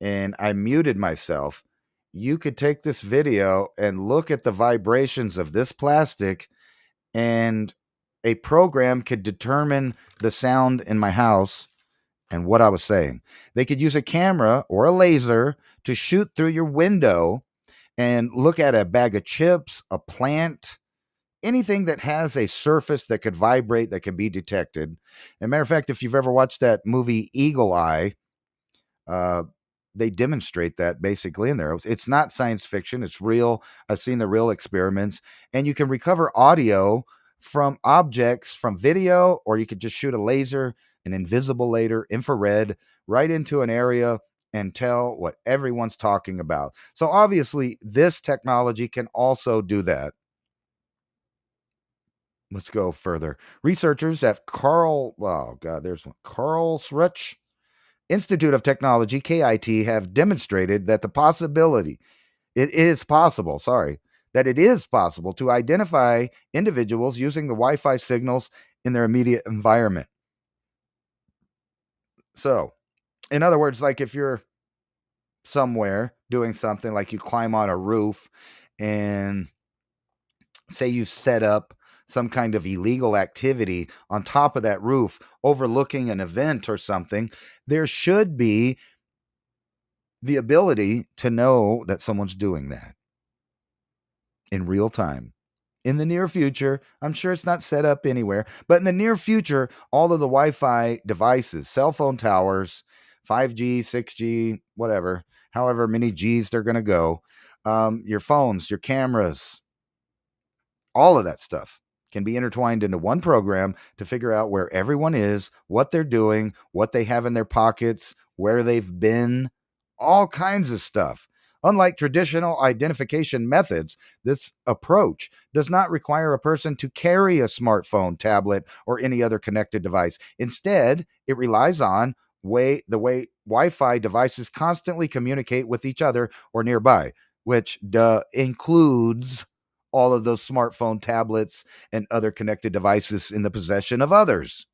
and I muted myself, you could take this video and look at the vibrations of this plastic, and a program could determine the sound in my house and what I was saying. They could use a camera or a laser to shoot through your window and look at a bag of chips, a plant, anything that has a surface that could vibrate, that can be detected. As a matter of fact, if you've ever watched that movie Eagle Eye, they demonstrate that basically in there. It's not science fiction. It's real. I've seen the real experiments. And you can recover audio from objects from video, or you could just shoot a laser, an invisible laser, infrared, right into an area and tell what everyone's talking about. So obviously, this technology can also do that. Let's go further. Researchers at Karlsruhe Institute of Technology, KIT, have demonstrated that it is possible to identify individuals using the Wi-Fi signals in their immediate environment. So, in other words, like if you're somewhere doing something, like you climb on a roof and say you set up some kind of illegal activity on top of that roof overlooking an event or something, there should be the ability to know that someone's doing that in real time. In the near future, I'm sure it's not set up anywhere, but in the near future, all of the Wi-Fi devices, cell phone towers, 5G, 6G, whatever, however many Gs they're going to go, your phones, your cameras, all of that stuff can be intertwined into one program to figure out where everyone is, what they're doing, what they have in their pockets, where they've been, all kinds of stuff. Unlike traditional identification methods, this approach does not require a person to carry a smartphone, tablet, or any other connected device. Instead, it relies on the way Wi-Fi devices constantly communicate with each other or nearby, which includes all of those smartphone, tablets, and other connected devices in the possession of others,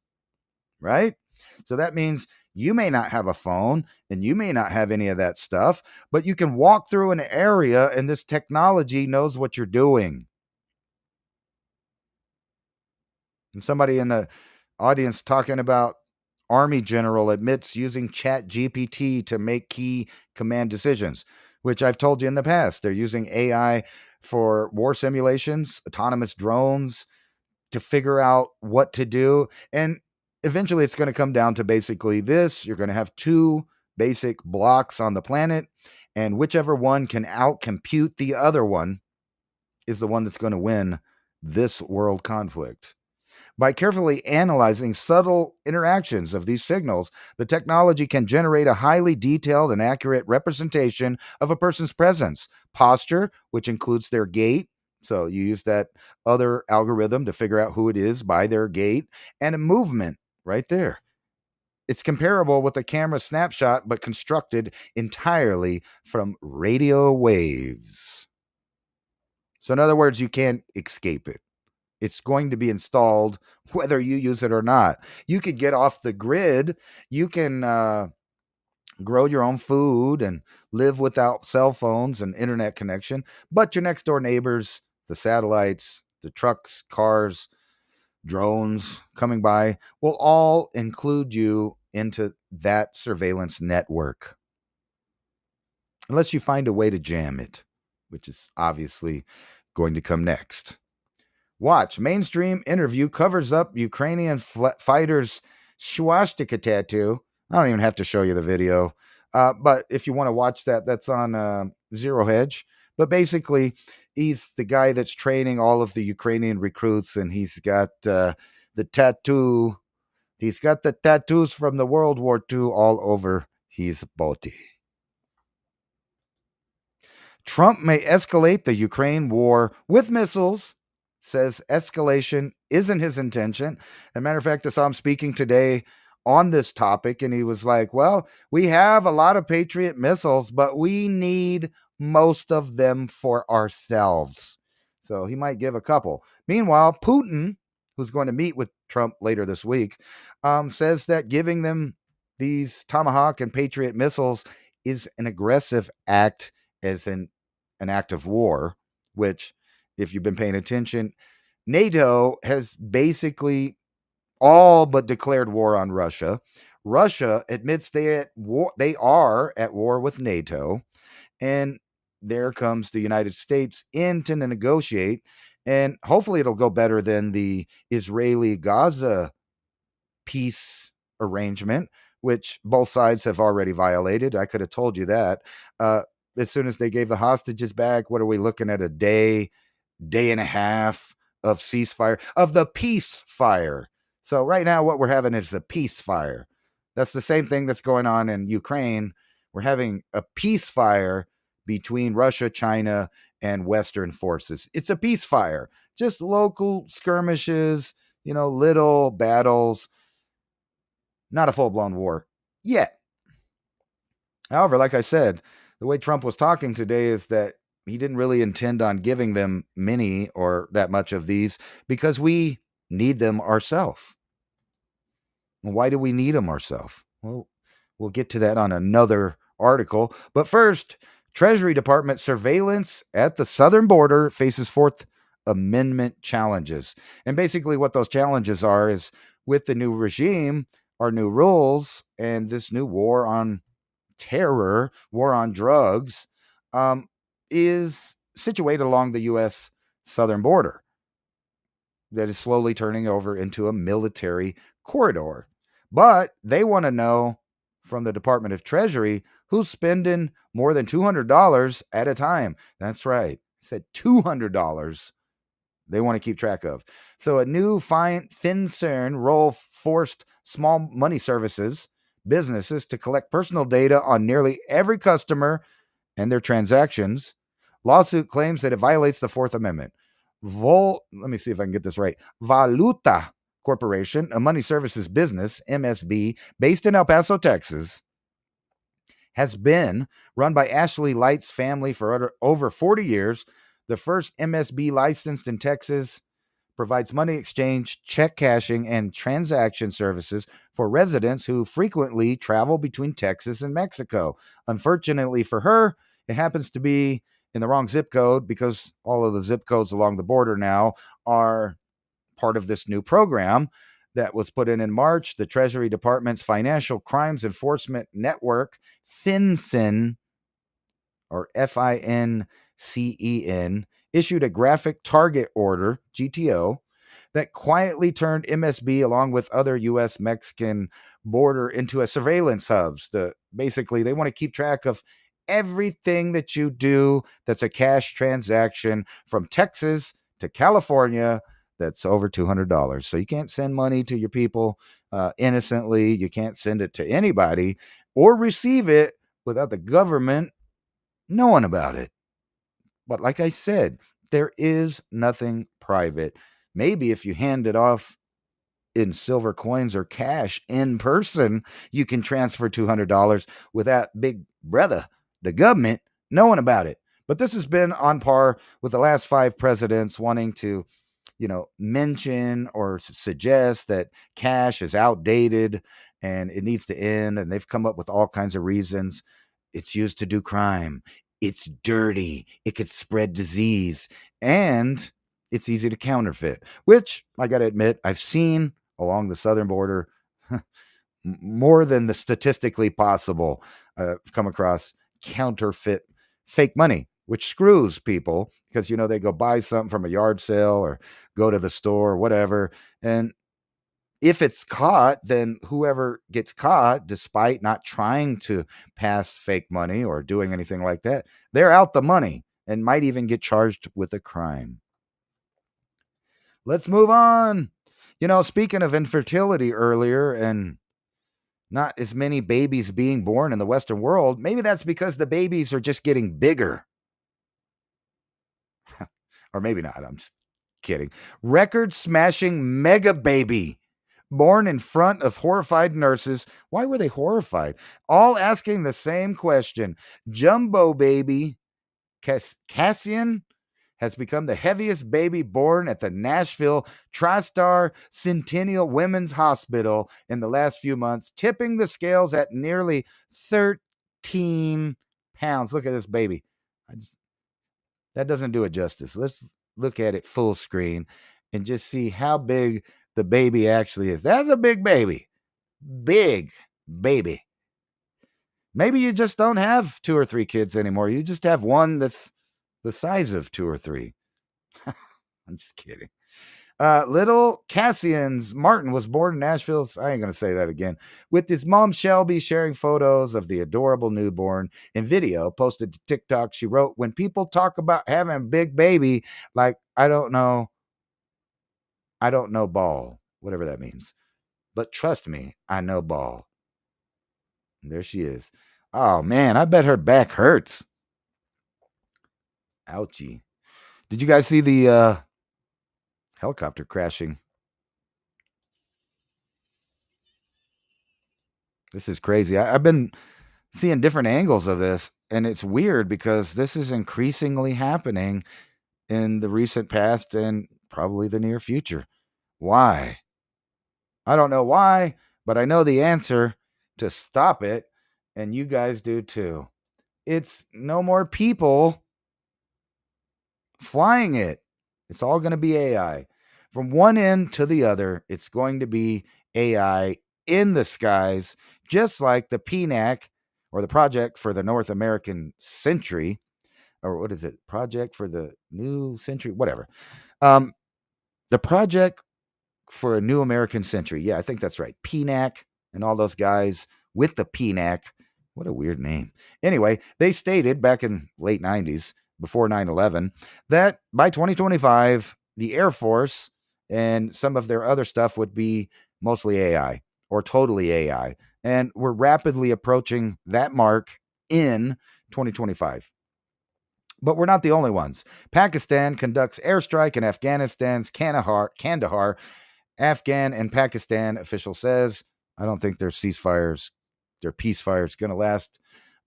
right? So that means you may not have a phone and you may not have any of that stuff, but you can walk through an area and this technology knows what you're doing. And somebody in the audience talking about Army general admits using Chat GPT to make key command decisions, which I've told you in the past. They're using AI for war simulations, autonomous drones, to figure out what to do. And eventually it's going to come down to basically this. You're going to have two basic blocks on the planet, and whichever one can outcompute the other one is the one that's going to win this world conflict. By carefully analyzing subtle interactions of these signals, the technology can generate a highly detailed and accurate representation of a person's presence, posture, which includes their gait. So you use that other algorithm to figure out who it is by their gait, and a movement right there. It's comparable with a camera snapshot, but constructed entirely from radio waves. So in other words, you can't escape it. It's going to be installed whether you use it or not. You could get off the grid. You can grow your own food and live without cell phones and internet connection. But your next door neighbors, the satellites, the trucks, cars, drones coming by will all include you into that surveillance network. Unless you find a way to jam it, which is obviously going to come next. Watch. Mainstream interview covers up Ukrainian fighter's swastika tattoo. I don't even have to show you the video. But if you want to watch that, that's on Zero Hedge. But basically, he's the guy that's training all of the Ukrainian recruits, and he's got the tattoo. He's got the tattoos from the World War II all over his body. Trump may escalate the Ukraine war with missiles. Says escalation isn't his intention. As a matter of fact, I saw him speaking today on this topic, and he was like, well, we have a lot of Patriot missiles, but we need most of them for ourselves. So he might give a couple. Meanwhile, Putin, who's going to meet with Trump later this week, says that giving them these Tomahawk and Patriot missiles is an aggressive act, as an act of war, which, if you've been paying attention, NATO has basically all but declared war on Russia. Russia admits they are at war with NATO, and there comes the United States in to negotiate, and hopefully it'll go better than the Israeli-Gaza peace arrangement, which both sides have already violated. I could have told you that. As soon as they gave the hostages back, what are we looking at? A day and a half of ceasefire, of the peace fire. So right now what we're having is a peace fire. That's the same thing that's going on in Ukraine. We're having a peace fire between Russia, China, and Western forces. It's a peace fire, just local skirmishes, little battles, not a full-blown war yet. However, like I said, the way Trump was talking today is that he didn't really intend on giving them many or that much of these because we need them ourselves. Why do we need them ourselves? Well, we'll get to that on another article. But first, Treasury Department surveillance at the southern border faces Fourth Amendment challenges. And basically what those challenges are is, with the new regime, our new rules, and this new war on terror, war on drugs, is situated along the U.S. southern border that is slowly turning over into a military corridor. But they want to know from the Department of Treasury who's spending more than $200 at a time. That's right. I said $200. They want to keep track of. So a new FinCEN role forced small money services businesses to collect personal data on nearly every customer and their transactions. Lawsuit claims that it violates the Fourth Amendment. Let me see if I can get this right. Valuta Corporation, a money services business, MSB, based in El Paso, Texas, has been run by Ashley Light's family for over 40 years. The first MSB licensed in Texas, provides money exchange, check cashing, and transaction services for residents who frequently travel between Texas and Mexico. Unfortunately for her, it happens to be in the wrong zip code because all of the zip codes along the border now are part of this new program that was put in March. The Treasury Department's Financial Crimes Enforcement Network, FinCEN, or FINCEN, issued a graphic target order, GTO, that quietly turned MSB along with other U.S.-Mexican border into a surveillance hubs. Basically, they want to keep track of everything that you do that's a cash transaction from Texas to California that's over $200. So you can't send money to your people innocently. You can't send it to anybody or receive it without the government knowing about it. But like I said, there is nothing private. Maybe if you hand it off in silver coins or cash in person, you can transfer $200 without big brother, the government, knowing about it. But this has been on par with the last 5 presidents wanting to, mention or suggest that cash is outdated and it needs to end. And they've come up with all kinds of reasons. It's used to do crime. It's dirty. It could spread disease. And it's easy to counterfeit, which I got to admit, I've seen along the southern border more than the statistically possible. I've come across counterfeit fake money, which screws people because, they go buy something from a yard sale or go to the store or whatever. And if it's caught, then whoever gets caught, despite not trying to pass fake money or doing anything like that, they're out the money and might even get charged with a crime. Let's move on. Speaking of infertility earlier and not as many babies being born in the Western world, maybe that's because the babies are just getting bigger. Or maybe not. I'm just kidding. Record-smashing mega baby born in front of horrified nurses. Why were they horrified? All asking the same question. Jumbo baby Cassian has become the heaviest baby born at the Nashville TriStar Centennial Women's Hospital in the last few months, tipping the scales at nearly 13 pounds. Look at this baby. That doesn't do it justice. Let's look at it full screen and just see how big the baby actually is. That's a big baby. Big baby. Maybe you just don't have 2 or 3 kids anymore. You just have one that's the size of 2 or 3. I'm just kidding. Little Cassian's Martin was born in Nashville. I ain't going to say that again. With his mom, Shelby, sharing photos of the adorable newborn in video posted to TikTok. She wrote, when people talk about having a big baby, like, I don't know ball, whatever that means. But trust me, I know ball. And there she is. Oh, man, I bet her back hurts. Ouchie. Did you guys see the helicopter crashing? This is crazy. I've been seeing different angles of this, and it's weird because this is increasingly happening in the recent past and probably the near future. Why? I don't know why, but I know the answer to stop it, and you guys do too. It's no more people flying it. It's all going to be AI. From one end to the other, it's going to be AI in the skies, just like the PNAC, or the Project for the North American Century, or what is it? Project for the New Century, whatever. The Project for a New American Century. Yeah, I think that's right. PNAC and all those guys with the PNAC. What a weird name. Anyway, they stated back in late 90s, before 9/11, that by 2025, the Air Force and some of their other stuff would be mostly AI or totally AI. And we're rapidly approaching that mark in 2025. But we're not the only ones. Pakistan conducts airstrike in Afghanistan's Kandahar. Afghan and Pakistan official says, I don't think their ceasefires, their peace fire is going to last.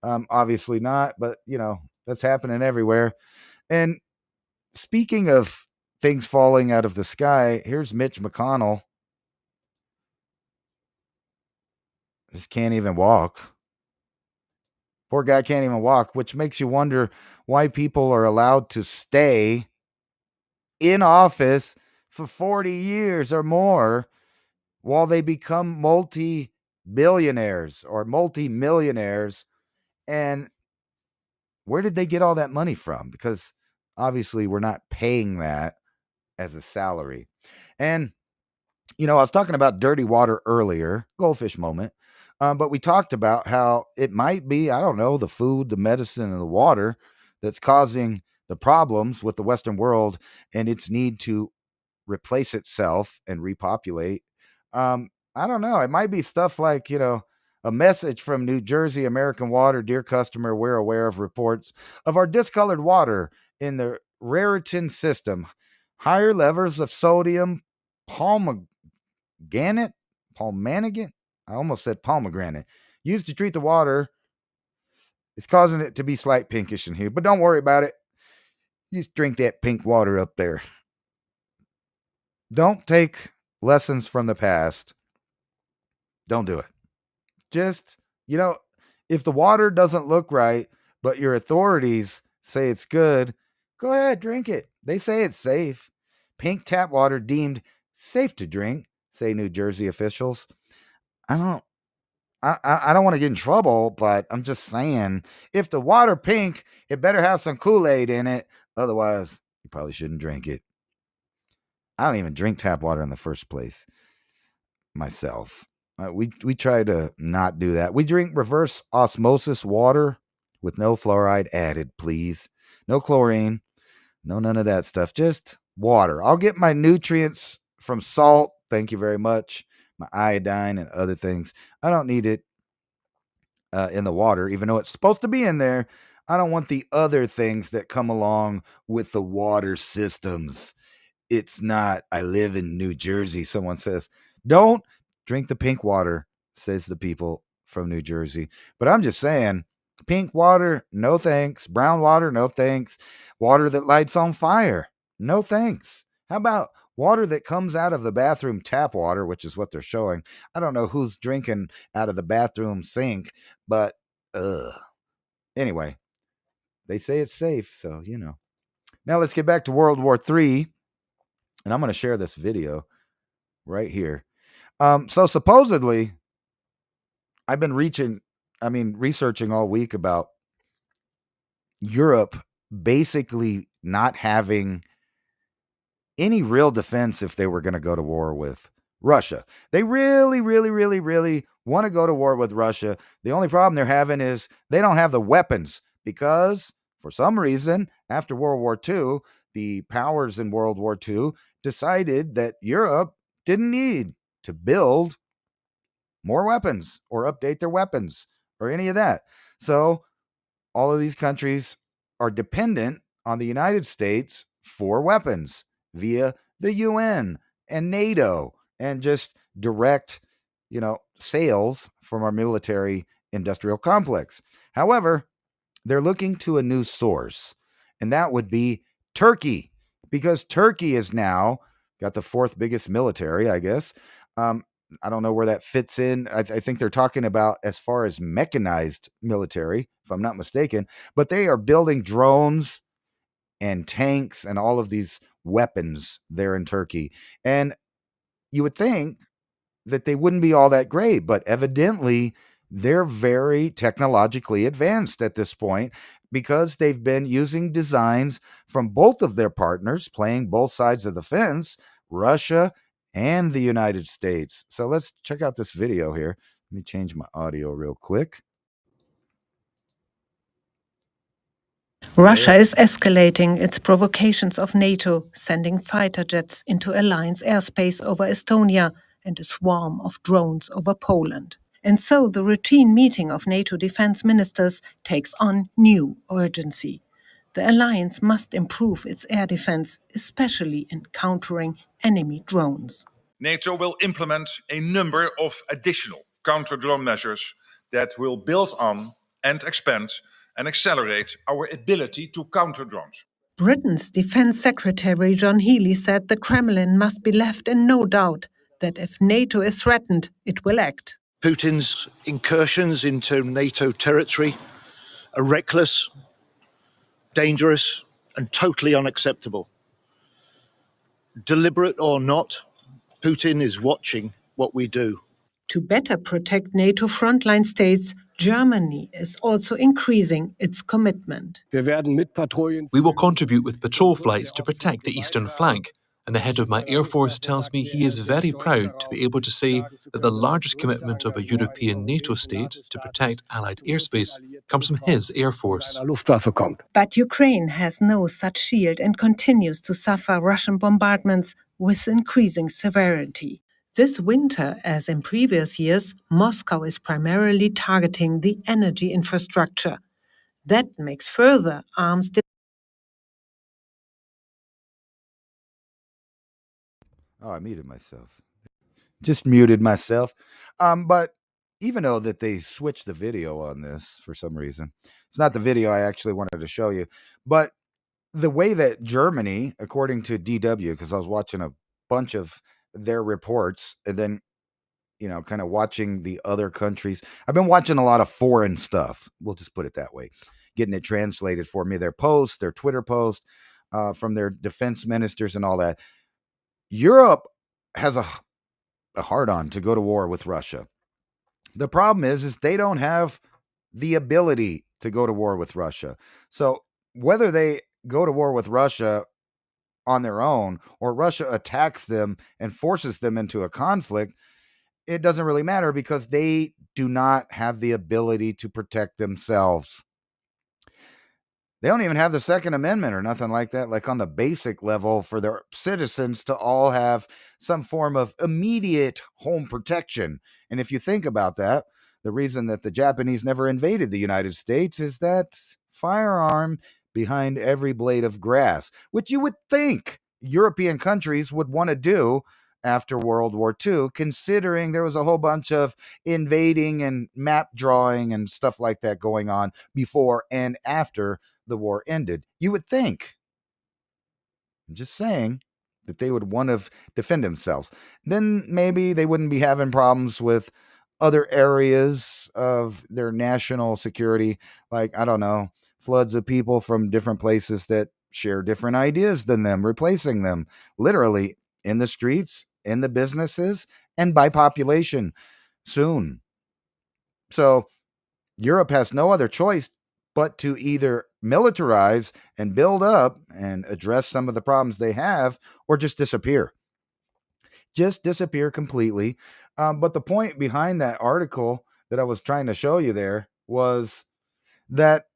Obviously not, but that's happening everywhere. And speaking of things falling out of the sky, here's Mitch McConnell. Just can't even walk. Poor guy can't even walk, which makes you wonder why people are allowed to stay in office for 40 years or more while they become multi-billionaires or multi-millionaires. And where did they get all that money from? Because obviously we're not paying that as a salary. And, I was talking about dirty water earlier, goldfish moment. But we talked about how it might be, I don't know, the food, the medicine, and the water that's causing the problems with the Western world and its need to replace itself and repopulate. I don't know. It might be stuff like, a message from New Jersey American Water. Dear customer, we're aware of reports of our discolored water in the Raritan system. Higher levels of sodium palmagranate. I almost said pomegranate. Used to treat the water. It's causing it to be slight pinkish in here, but don't worry about it. Just drink that pink water up there. Don't take lessons from the past. Don't do it. Just, if the water doesn't look right, but your authorities say it's good, go ahead, drink it. They say it's safe. Pink tap water deemed safe to drink, say New Jersey officials. I don't want to get in trouble, but I'm just saying, if the water pink, it better have some Kool-Aid in it. Otherwise, you probably shouldn't drink it. I don't even drink tap water in the first place myself. We try to not do that. We drink reverse osmosis water with no fluoride added, please. No chlorine, none of that stuff. Just water. I'll get my nutrients from salt. Thank you very much. My iodine and other things. I don't need it in the water, even though it's supposed to be in there. I don't want the other things that come along with the water systems It's not, I live in New Jersey. Someone says, don't drink the pink water, says the people from New Jersey. But I'm just saying, pink water, no thanks. Brown water, no thanks. Water that lights on fire, no thanks. How about water that comes out of the bathroom tap water, which is what they're showing? I don't know who's drinking out of the bathroom sink, but anyway, they say it's safe, so you know. Now let's get back to World War III, and I'm going to share this video right here. So supposedly, I've been researching all week about Europe basically not having any real defense if they were going to go to war with Russia. They really, really, really, really want to go to war with Russia. The only problem they're having is they don't have the weapons because, for some reason, after World War II, the powers in World War II decided that Europe didn't need to build more weapons or update their weapons or any of that. So all of these countries are dependent on the United States for weapons via the UN and NATO and just direct, sales from our military industrial complex. However, they're looking to a new source, and that would be Turkey, because Turkey is now got the fourth biggest military, I guess. I don't know where that fits in. I think they're talking about as far as mechanized military, if I'm not mistaken, but they are building drones and tanks and all of these weapons there in Turkey. And you would think that they wouldn't be all that great, but evidently they're very technologically advanced at this point because they've been using designs from both of their partners, playing both sides of the fence, Russia and the United States. So let's check out this video here. Let me change my audio real quick. Russia is escalating its provocations of NATO, sending fighter jets into alliance airspace over Estonia and a swarm of drones over Poland. And so the routine meeting of NATO defense ministers takes on new urgency. The alliance must improve its air defense, especially in countering enemy drones. NATO will implement a number of additional counter-drone measures that will build on and expand and accelerate our ability to counter drones. Britain's Defense Secretary John Healey said the Kremlin must be left in no doubt that if NATO is threatened, it will act. Putin's incursions into NATO territory are reckless, dangerous, and totally unacceptable. Deliberate or not, Putin is watching what we do. To better protect NATO frontline states, Germany is also increasing its commitment. We will contribute with patrol flights to protect the eastern flank, and the head of my Air Force tells me he is very proud to be able to say that the largest commitment of a European NATO state to protect Allied airspace comes from his Air Force. But Ukraine has no such shield and continues to suffer Russian bombardments with increasing severity. This winter, as in previous years, Moscow is primarily targeting the energy infrastructure. That makes further arms Oh, I muted myself. Just muted myself. But even though that they switched the video on this for some reason, it's not the video I actually wanted to show you. But the way that Germany, according to DW, because I was watching a bunch of their reports and then, kind of watching the other countries. I've been watching a lot of foreign stuff. We'll just put it that way. Getting it translated for me. Their posts, their Twitter posts from their defense ministers and all that. Europe has a hard-on to go to war with Russia. The problem is they don't have the ability to go to war with Russia. So whether they go to war with Russia on their own or Russia attacks them and forces them into a conflict, it doesn't really matter because they do not have the ability to protect themselves. They don't even have the Second Amendment or nothing like that, like on the basic level for their citizens to all have some form of immediate home protection. And if you think about that, the reason that the Japanese never invaded the United States is that firearm behind every blade of grass, which you would think European countries would want to do after World War II, considering there was a whole bunch of invading and map drawing and stuff like that going on before and after the war ended. You would think, I'm just saying, that they would want to defend themselves. Then maybe they wouldn't be having problems with other areas of their national security, like, I don't know, floods of people from different places that share different ideas than them, replacing them literally in the streets, in the businesses, and by population soon. So Europe has no other choice but to either militarize and build up and address some of the problems they have, or just disappear. Just disappear completely. But the point behind that article that I was trying to show you there was that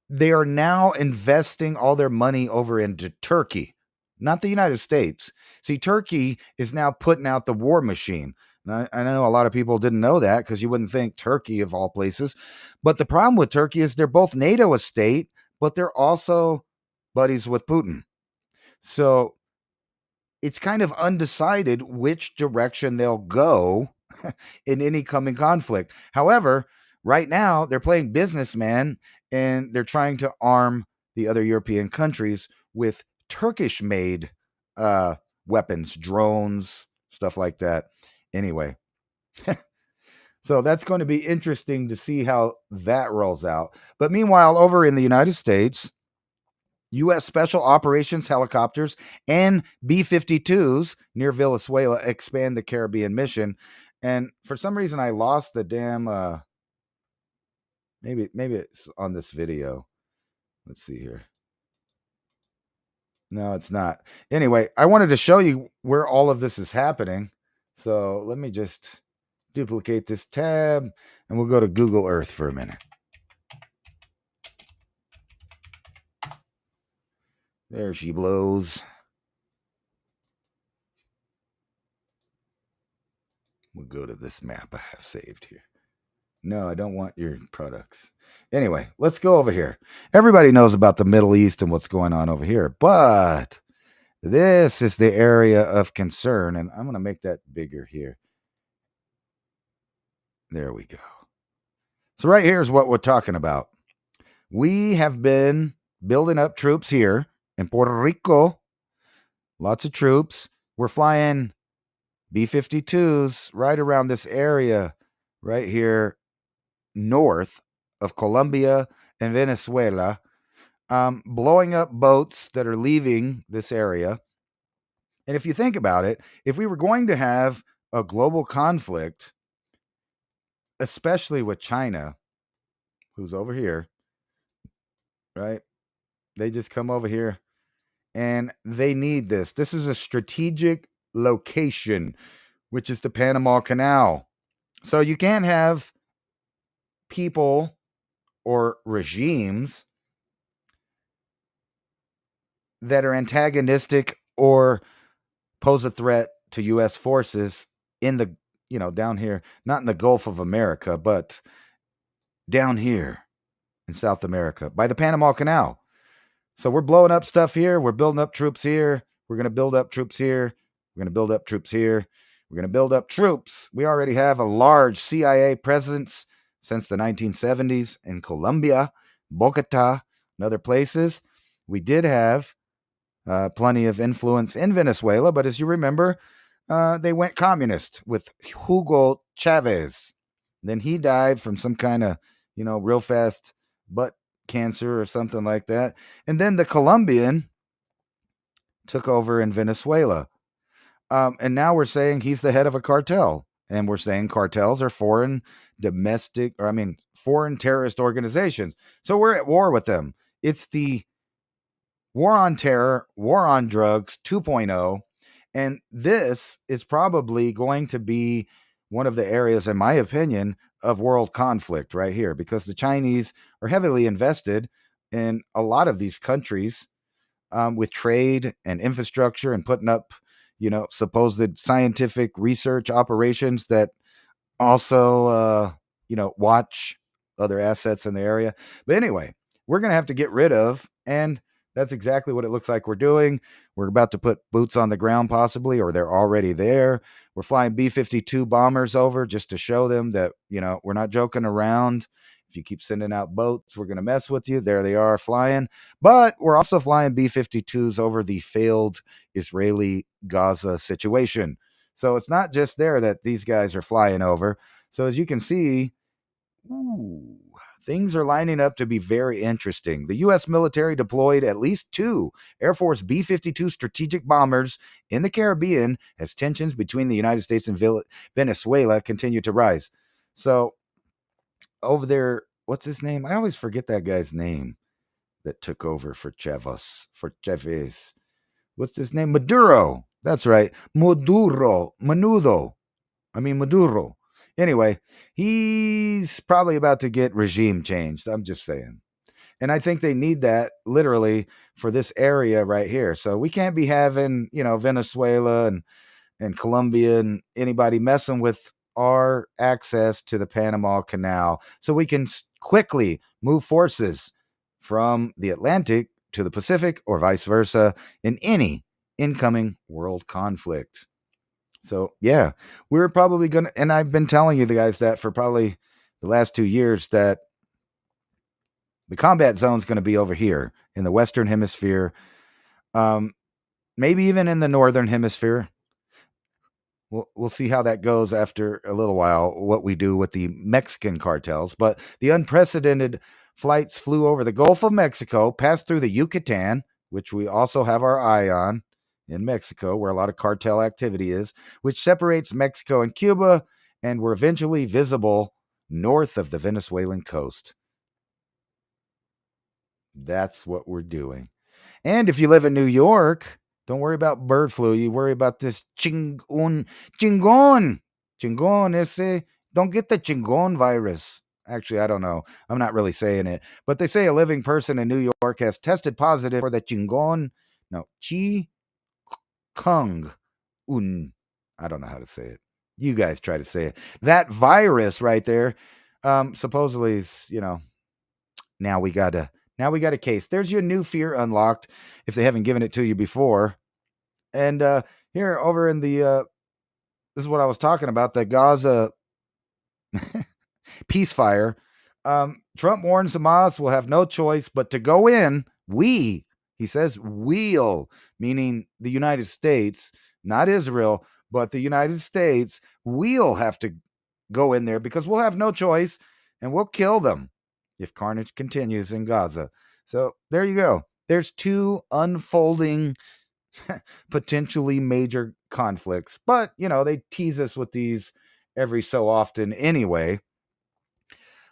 they are now investing all their money over into Turkey, not the United States. See, Turkey is now putting out the war machine. And I know a lot of people didn't know that, because you wouldn't think Turkey of all places. But the problem with Turkey is they're both NATO a state, but they're also buddies with Putin. So it's kind of undecided which direction they'll go in any coming conflict. However, right now they're playing businessman, and they're trying to arm the other European countries with Turkish-made weapons, drones, stuff like that. Anyway, so that's going to be interesting to see how that rolls out. But meanwhile, over in the United States, U.S. Special Operations helicopters and B-52s near Venezuela expand the Caribbean mission. And for some reason, I lost the damn... maybe it's on this video. Let's see here. No, it's not. Anyway, I wanted to show you where all of this is happening. So let me just duplicate this tab, and we'll go to Google Earth for a minute. There she blows. We'll go to this map I have saved here. No, I don't want your products. Anyway, let's go over here. Everybody knows about the Middle East and what's going on over here, but this is the area of concern, and I'm going to make that bigger here. There we go. So right here is what we're talking about. We have been building up troops here in Puerto Rico. Lots of troops. We're flying B-52s right around this area right here north of Colombia and Venezuela, blowing up boats that are leaving this area. And if you think about it, if we were going to have a global conflict, especially with China, who's over here, right? They just come over here and they need this. This is a strategic location, which is the Panama Canal. So you can't have people or regimes that are antagonistic or pose a threat to U.S. forces in the, down here, not in the Gulf of America, but down here in South America by the Panama Canal. So we're blowing up stuff here. We're building up troops here. We're going to build up troops here. We're going to build up troops here. We're going to build up troops. We already have a large CIA presence since the 1970s in Colombia, Bogota, and other places. We did have plenty of influence in Venezuela, but as you remember, they went communist with Hugo Chavez. Then he died from some kind of, real fast butt cancer or something like that. And then the Colombian took over in Venezuela. And now we're saying he's the head of a cartel. And we're saying cartels are foreign terrorist organizations. So we're at war with them. It's the war on terror, war on drugs 2.0. And this is probably going to be one of the areas, in my opinion, of world conflict right here, because the Chinese are heavily invested in a lot of these countries with trade and infrastructure and putting up, supposed scientific research operations that also, watch other assets in the area. But anyway, we're going to have to get rid of, and that's exactly what it looks like we're doing. We're about to put boots on the ground possibly, or they're already there. We're flying B-52 bombers over just to show them that, we're not joking around. If you keep sending out boats, we're going to mess with you. There they are flying. But we're also flying B-52s over the failed Israeli Gaza situation. So it's not just there that these guys are flying over. So as you can see, things are lining up to be very interesting. The U.S. military deployed at least 2 Air Force B-52 strategic bombers in the Caribbean as tensions between the United States and Venezuela continue to rise. So over there, what's his name? I always forget that guy's name that took over for Chavez. What's his name? Maduro. That's right. Maduro. Anyway, he's probably about to get regime changed. I'm just saying. And I think they need that literally for this area right here. So we can't be having, Venezuela and Colombia and anybody messing with our access to the Panama Canal. So we can quickly move forces from the Atlantic to the Pacific or vice versa in any incoming world conflict. So, yeah, we're probably going to, and I've been telling you the guys that for probably the last 2 years that the combat zone is going to be over here in the Western Hemisphere, maybe even in the Northern Hemisphere. We'll see how that goes after a little while, what we do with the Mexican cartels. But the unprecedented flights flew over the Gulf of Mexico, passed through the Yucatan, which we also have our eye on in Mexico, where a lot of cartel activity is, which separates Mexico and Cuba, and were eventually visible north of the Venezuelan coast. That's what we're doing. And if you live in New York, don't worry about bird flu. You worry about this chingon ese. Don't get the chingon virus. Actually, I don't know. I'm not really saying it. But they say a living person in New York has tested positive for the Kung un. I don't know how to say it. You guys try to say it. That virus right there, supposedly is, now we got a case. There's your new fear unlocked if they haven't given it to you before. And here over in the this is what I was talking about, the Gaza peacefire. Trump warns Hamas will have no choice but to go in. He says we'll, meaning the United States, not Israel, but the United States, we'll have to go in there because we'll have no choice and we'll kill them if carnage continues in Gaza. So there you go. There's 2 unfolding, potentially major conflicts. But, they tease us with these every so often anyway.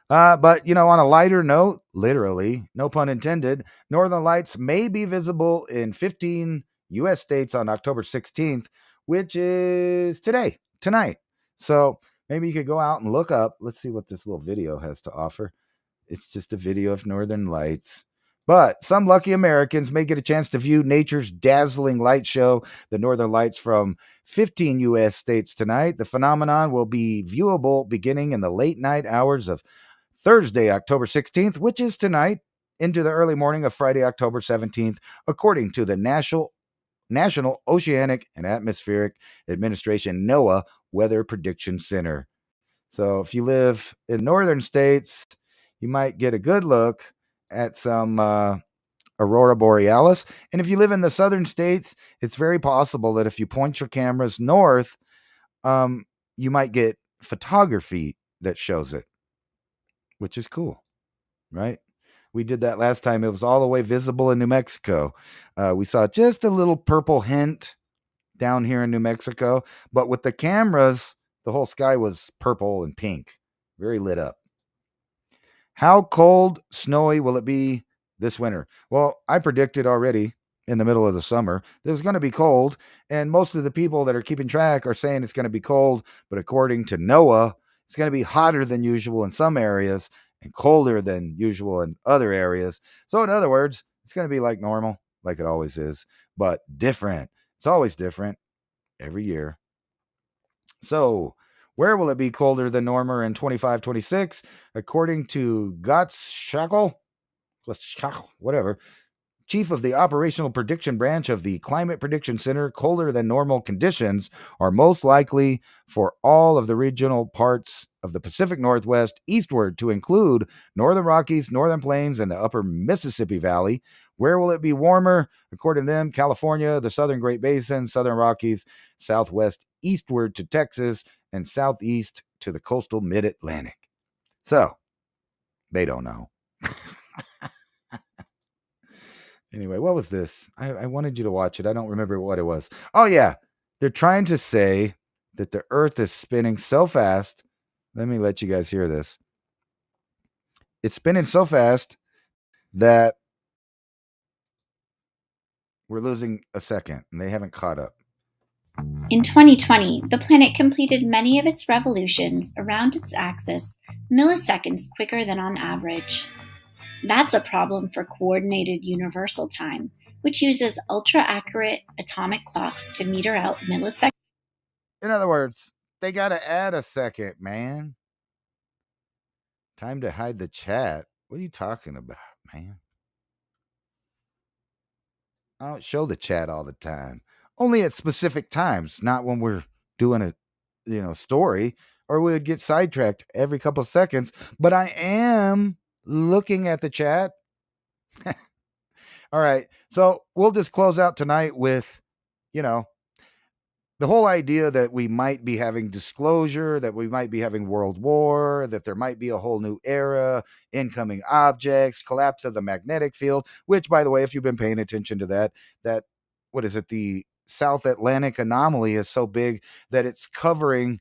But, on a lighter note, literally, no pun intended, Northern Lights may be visible in 15 U.S. states on October 16th, which is tonight. So maybe you could go out and look up. Let's see what this little video has to offer. It's just a video of Northern Lights. But some lucky Americans may get a chance to view nature's dazzling light show, the Northern Lights, from 15 U.S. states tonight. The phenomenon will be viewable beginning in the late night hours of Thursday, October 16th, which is tonight, into the early morning of Friday, October 17th, according to the National Oceanic and Atmospheric Administration, NOAA, Weather Prediction Center. So if you live in northern states, you might get a good look at some aurora borealis. And if you live in the southern states, it's very possible that if you point your cameras north, you might get photography that shows it, which is cool, right? We did that last time. It was all the way visible in New Mexico. We saw just a little purple hint down here in New Mexico, but with the cameras, the whole sky was purple and pink, very lit up. How cold, snowy will it be this winter? Well, I predicted already in the middle of the summer that it was going to be cold, and most of the people that are keeping track are saying it's going to be cold, but according to NOAA, it's going to be hotter than usual in some areas and colder than usual in other areas. So in other words, it's going to be like normal, like it always is, but different. It's always different every year. So where will it be colder than normal in 25-26? According to whatever, chief of the Operational Prediction Branch of the Climate Prediction Center, colder than normal conditions are most likely for all of the regional parts of the Pacific Northwest eastward to include northern Rockies, northern Plains, and the upper Mississippi Valley. Where will it be warmer? According to them, California, the southern Great Basin, southern Rockies, southwest eastward to Texas, and southeast to the coastal mid-Atlantic. So, they don't know. Anyway, what was this? I wanted you to watch it. I don't remember what it was. Oh, yeah. They're trying to say that the Earth is spinning so fast. Let me let you guys hear this. It's spinning so fast that we're losing a second, and they haven't caught up. In 2020, the planet completed many of its revolutions around its axis milliseconds quicker than on average. That's a problem for Coordinated Universal Time, which uses ultra-accurate atomic clocks to meter out milliseconds. In other words, they got to add a second, man. Time to hide the chat. What are you talking about, man? I don't show the chat all the time. Only at specific times, not when we're doing a story, or we would get sidetracked every couple of seconds. But I am looking at the chat. All right. So we'll just close out tonight with, the whole idea that we might be having disclosure, that we might be having world war, that there might be a whole new era, incoming objects, collapse of the magnetic field, which, by the way, if you've been paying attention to that, what is it? The South Atlantic anomaly is so big that it's covering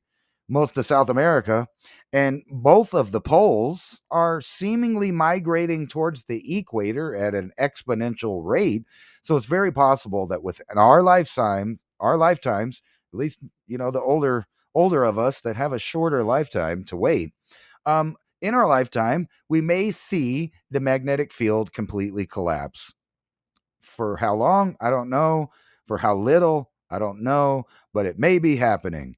most of South America, and both of the poles are seemingly migrating towards the equator at an exponential rate. So it's very possible that within our lifetimes, at least the older of us that have a shorter lifetime to wait, in our lifetime, we may see the magnetic field completely collapse. For how long? I don't know. For how little? I don't know. But it may be happening.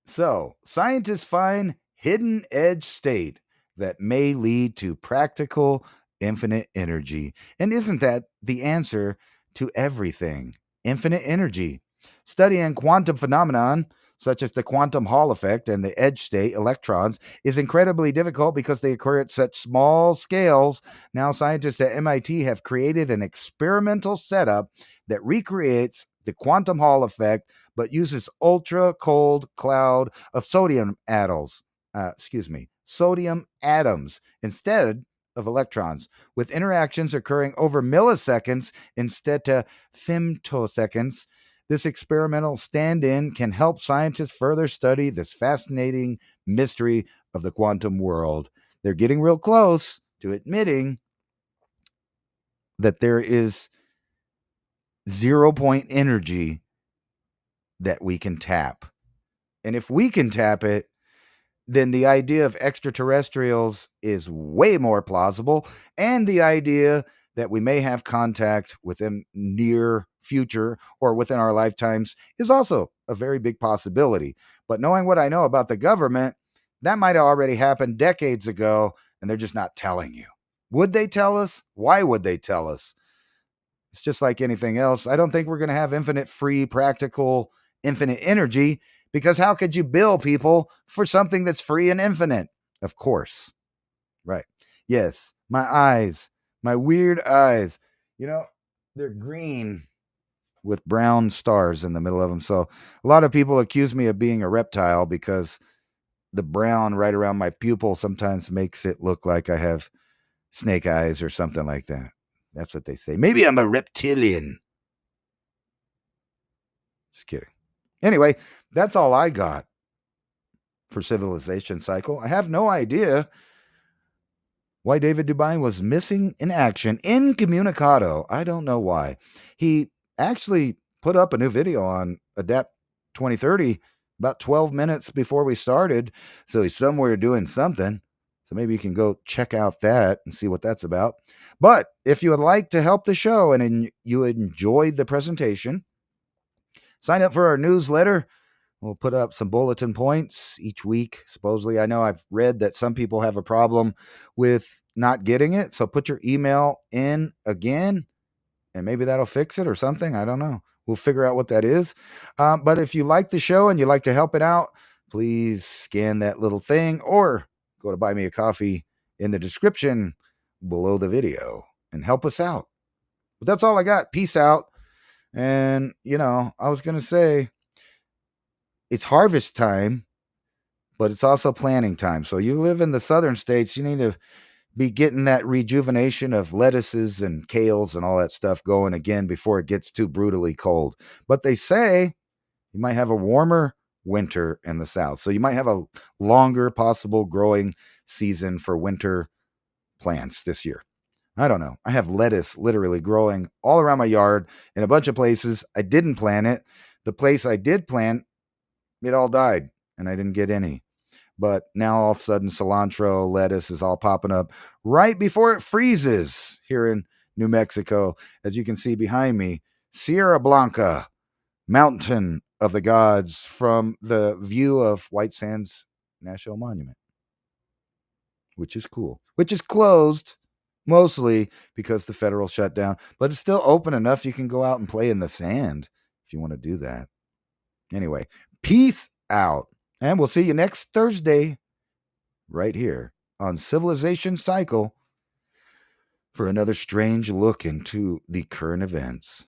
So, scientists find hidden edge state that may lead to practical infinite energy. And isn't that the answer to everything? Infinite energy. Studying quantum phenomenon such as the quantum Hall effect and the edge state electrons is incredibly difficult because they occur at such small scales. Now, scientists at MIT have created an experimental setup that recreates the quantum Hall effect but uses ultra cold cloud of sodium atoms instead of electrons, with interactions occurring over milliseconds instead of femtoseconds. This experimental stand-in can help scientists further study this fascinating mystery of the quantum world. They're getting real close to admitting that there is 0-point energy that we can tap. And if we can tap it, then the idea of extraterrestrials is way more plausible. And the idea that we may have contact within near future or within our lifetimes is also a very big possibility. But knowing what I know about the government, that might have already happened decades ago, and they're just not telling you. Would they tell us? Why would they tell us? It's just like anything else. I don't think we're going to have infinite free, practical, infinite energy, because how could you bill people for something that's free and infinite? Of course. Right. Yes. My eyes, my weird eyes, they're green with brown stars in the middle of them. So a lot of people accuse me of being a reptile because the brown right around my pupil sometimes makes it look like I have snake eyes or something like that. That's what they say. Maybe I'm a reptilian. Just kidding. Anyway, that's all I got for Civilization Cycle. I have no idea why David Dubine was missing in action, incommunicado. I don't know why. He actually put up a new video on Adapt 2030 about 12 minutes before we started, so he's somewhere doing something. So maybe you can go check out that and see what that's about. But if you would like to help the show and you enjoyed the presentation, sign up for our newsletter. We'll put up some bulletin points each week. Supposedly, I know I've read that some people have a problem with not getting it. So put your email in again, and maybe that'll fix it or something. I don't know. We'll figure out what that is. But if you like the show and you like to help it out, please scan that little thing or go to buy me a coffee in the description below the video and help us out. But that's all I got. Peace out. And, I was going to say, it's harvest time, but it's also planting time. So you live in the southern states, you need to be getting that rejuvenation of lettuces and kales and all that stuff going again before it gets too brutally cold. But they say you might have a warmer winter in the south. So you might have a longer possible growing season for winter plants this year. I don't know. I have lettuce literally growing all around my yard in a bunch of places. I didn't plant it. The place I did plant, it all died and I didn't get any. But now all of a sudden cilantro, lettuce is all popping up right before it freezes here in New Mexico. As you can see behind me, Sierra Blanca, Mountain of the Gods from the view of White Sands National Monument, which is cool, which is closed mostly because the federal shutdown, but it's still open enough you can go out and play in the sand if you want to do that. Anyway, peace out. And we'll see you next Thursday right here on Civilization Cycle for another strange look into the current events.